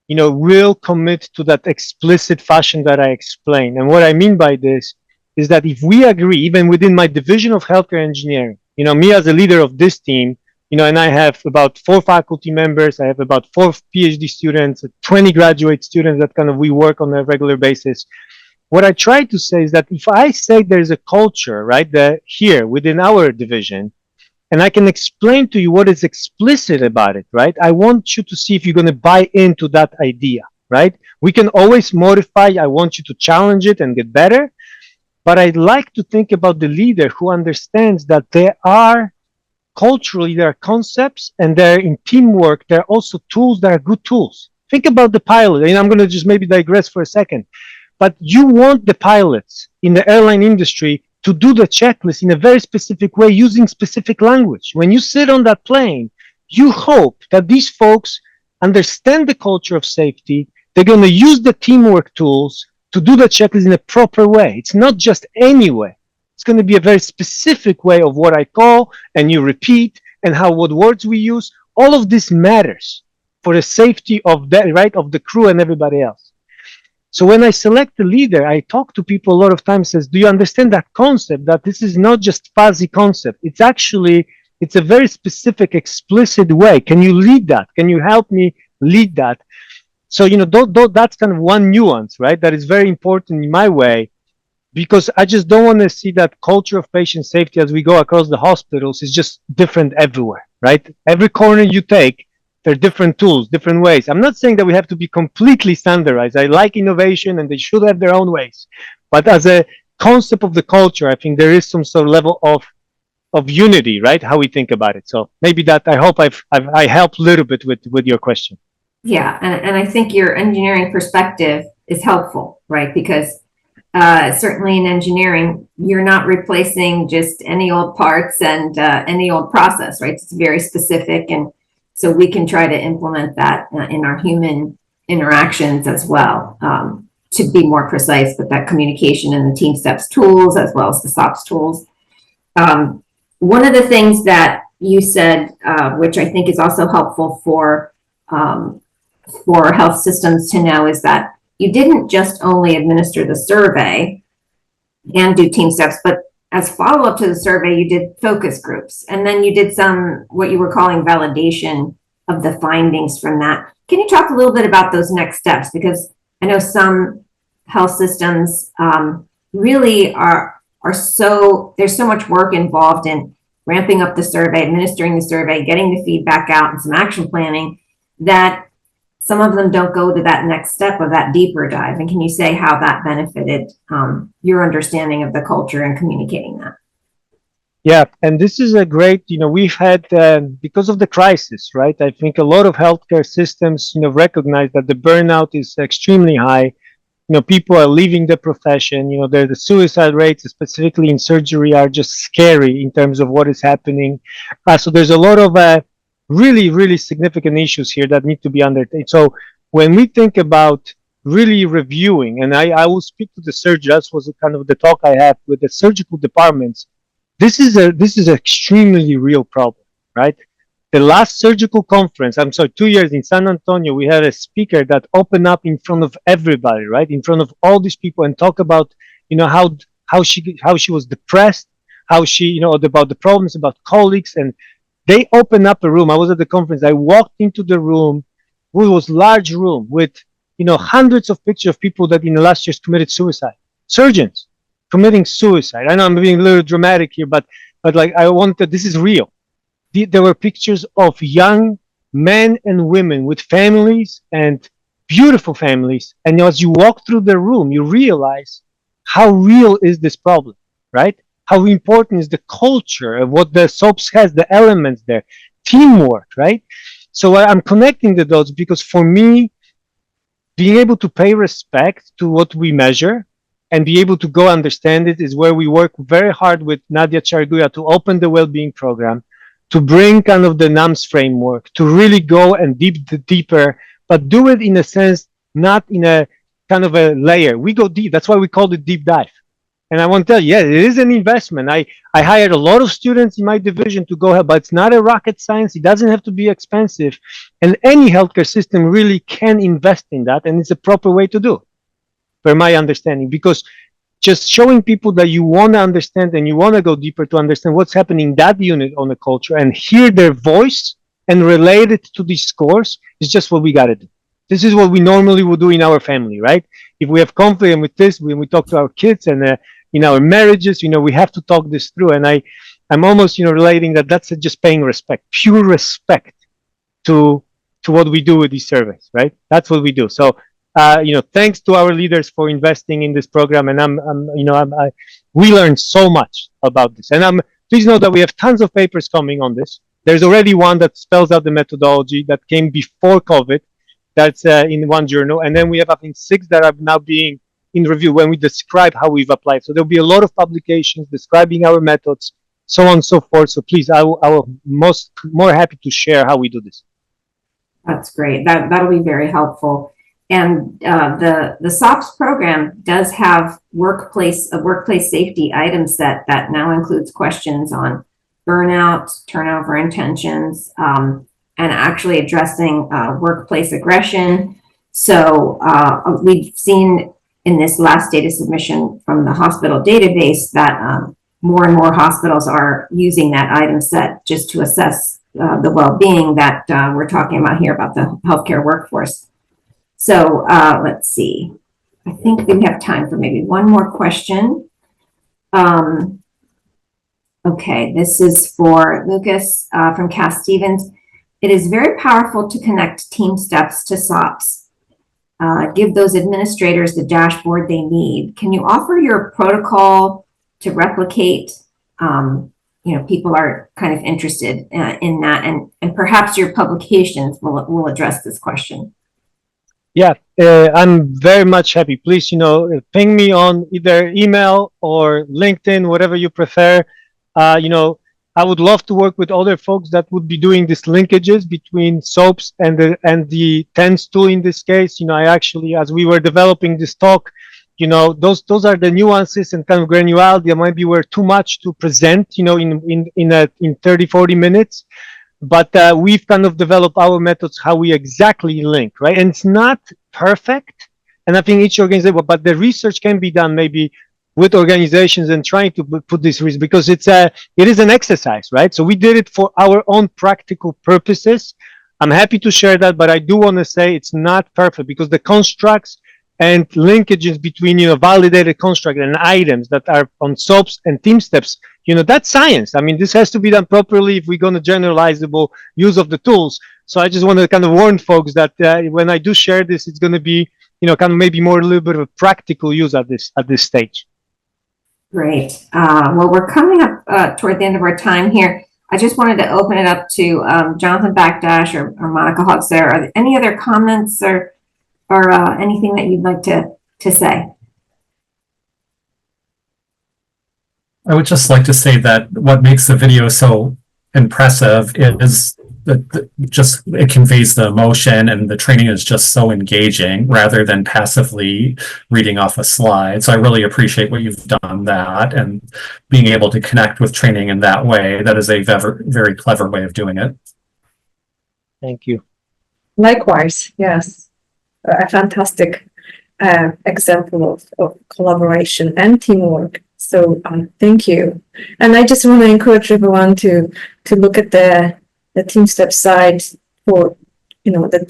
E: you know, will commit to that explicit fashion that I explained. And what I mean by this is that if we agree, even within my division of healthcare engineering, you know, me as a leader of this team, you know, and I have about 4 faculty members, I have about 4 PhD students, 20 graduate students that kind of we work on a regular basis. What I try to say is that if I say there's a culture, right, that here within our division, and I can explain to you what is explicit about it, right? I want you to see if you're going to buy into that idea, right? We can always modify. I want you to challenge it and get better. But I'd like to think about the leader who understands that there are culturally, there are concepts, and there in teamwork, there are also tools that are good tools. Think about the pilot, and I'm going to just maybe digress for a second. But you want the pilots in the airline industry to do the checklist in a very specific way using specific language. When you sit on that plane, you hope that these folks understand the culture of safety. They're going to use the teamwork tools to do the checklist in a proper way. It's not just any way. It's going to be a very specific way of what I call, and you repeat, and what words we use. All of this matters for the safety of the, right, of the crew and everybody else. So when I select the leader, I talk to people a lot of times, says, do you understand that concept, that this is not just fuzzy concept? It's actually, it's a very specific, explicit way. Can you lead that? Can you help me lead that? So, you know, that's kind of one nuance, right? That is very important in my way, because I just don't want to see that culture of patient safety as we go across the hospitals is just different everywhere, right? Every corner you take, there are different tools, different ways. I'm not saying that we have to be completely standardized. I like innovation and they should have their own ways. But as a concept of the culture, I think there is some sort of level of unity, right? How we think about it. So maybe that, I hope I helped a little bit with your question.
A: Yeah, and I think your engineering perspective is helpful, right? Because certainly in engineering, you're not replacing just any old parts and any old process, right? It's very specific, and so we can try to implement that in our human interactions as well, to be more precise with that communication and the TeamSTEPPS tools as well as the SOPS tools. One of the things that you said, which I think is also helpful for health systems to know, is that you didn't just only administer the survey and do TeamSTEPPS, but as follow-up to the survey, you did focus groups, and then you did some, what you were calling validation of the findings from that. Can you talk a little bit about those next steps? Because I know some health systems really there's so much work involved in ramping up the survey, administering the survey, getting the feedback out, and some action planning, that some of them don't go to that next step of that deeper dive. And can you say how that benefited your understanding of the culture and communicating that?
E: Yeah, and this is a great, you know, we've had, because of the crisis, right? I think a lot of healthcare systems, you know, recognize that the burnout is extremely high. You know, people are leaving the profession. You know, the suicide rates, specifically in surgery, are just scary in terms of what is happening. So there's a lot of really, really significant issues here that need to be undertaken. So when we think about really reviewing, and I will speak to the surgeon, that was kind of the talk I had with the surgical departments. This is an extremely real problem, right? The last surgical conference, 2 years in San Antonio, we had a speaker that opened up in front of everybody, right? In front of all these people, and talk about, you know, how she was depressed, how she, you know, about the problems, about colleagues, and they opened up a room. I was at the conference. I walked into the room. It was a large room with, you know, hundreds of pictures of people that in the last years committed suicide. Surgeons committing suicide. I know I'm being a little dramatic here, but like, I want that this is real. There were pictures of young men and women with families, and beautiful families. And as you walk through the room, you realize how real is this problem, right? How important is the culture of what the SOPS has, the elements there, teamwork, right? So I'm connecting the dots, because for me, being able to pay respect to what we measure, and be able to go understand it is where we work very hard with Nadia Charguya to open the well-being program, to bring kind of the NAMS framework, to really go and deeper, but do it in a sense, not in a kind of a layer. We go deep. That's why we call it deep dive. And I want to tell you, yeah, it is an investment. I hired a lot of students in my division to go help, but it's not a rocket science. It doesn't have to be expensive. And any healthcare system really can invest in that. And it's a proper way to do it, per my understanding, because just showing people that you want to understand and you want to go deeper to understand what's happening in that unit on the culture and hear their voice and relate it to these scores is just what we got to do. This is what we normally would do in our family, right? If we have conflict with this, when we talk to our kids and in our marriages, we have to talk this through. And I'm almost, relating that's just paying respect, pure respect to what we do with these surveys, right? That's what we do. So, thanks to our leaders for investing in this program. And we learned so much about this. And please know that we have tons of papers coming on this. There's already one that spells out the methodology that came before COVID. That's in one journal. And then we have, I think, 6 that are now being in review when we describe how we've applied. So there'll be a lot of publications describing our methods, so on and so forth. So please, I will more happy to share how we do this.
A: That's great. That'll be very helpful. And the SOPS program does have workplace safety item set that now includes questions on burnout, turnover intentions, and actually addressing workplace aggression. So we've seen in this last data submission from the hospital database that more and more hospitals are using that item set just to assess the well-being that we're talking about here about the healthcare workforce. So let's see. I think we have time for maybe one more question. Okay, this is for Lucas from Cass Stevens. It is very powerful to connect TeamSTEPPS to SOPS. Give those administrators the dashboard they need. Can you offer your protocol to replicate? People are kind of interested in that, and perhaps your publications will address this question.
E: Yeah, I'm very much happy. Please, ping me on either email or LinkedIn, whatever you prefer. I would love to work with other folks that would be doing these linkages between SOPS and the TENS tool in this case. I actually, as we were developing this talk, those are the nuances and kind of granularity that maybe were too much to present, in 30, 40 minutes. But we've kind of developed our methods, how we exactly link, right? And it's not perfect. And I think each organization, but the research can be done maybe with organizations and trying to put this reason, because it is an exercise, right? So we did it for our own practical purposes. I'm happy to share that, but I do want to say it's not perfect because the constructs and linkages between, validated construct and items that are on SOPS and TeamSTEPPS, that's science. I mean, this has to be done properly if we're going to generalizable use of the tools. So I just want to kind of warn folks that when I do share this, it's going to be, kind of maybe more a little bit of a practical use at this stage.
A: Great. Well, we're coming up toward the end of our time here. I just wanted to open it up to Jonathan Backdash or Monica Hawks there. Are there any other comments or anything that you'd like to say?
B: I would just like to say that what makes the video so impressive is that it conveys the emotion, and the training is just so engaging rather than passively reading off a slide. So I really appreciate what you've done that and being able to connect with training in that way. That is a very clever way of doing it.
E: Thank you.
C: Likewise, yes. A fantastic example of collaboration and teamwork. So thank you. And I just want to encourage everyone to look at the TeamSTEPPS side for the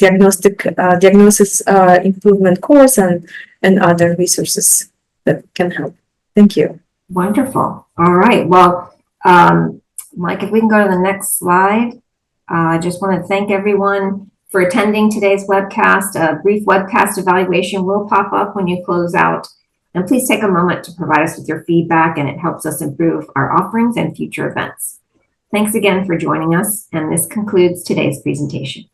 C: diagnosis improvement course and other resources that can help. Thank you.
A: Wonderful. All right. Well, Mike, if we can go to the next slide. I just want to thank everyone for attending today's webcast. A brief webcast evaluation will pop up when you close out. And please take a moment to provide us with your feedback, and it helps us improve our offerings and future events. Thanks again for joining us, and this concludes today's presentation.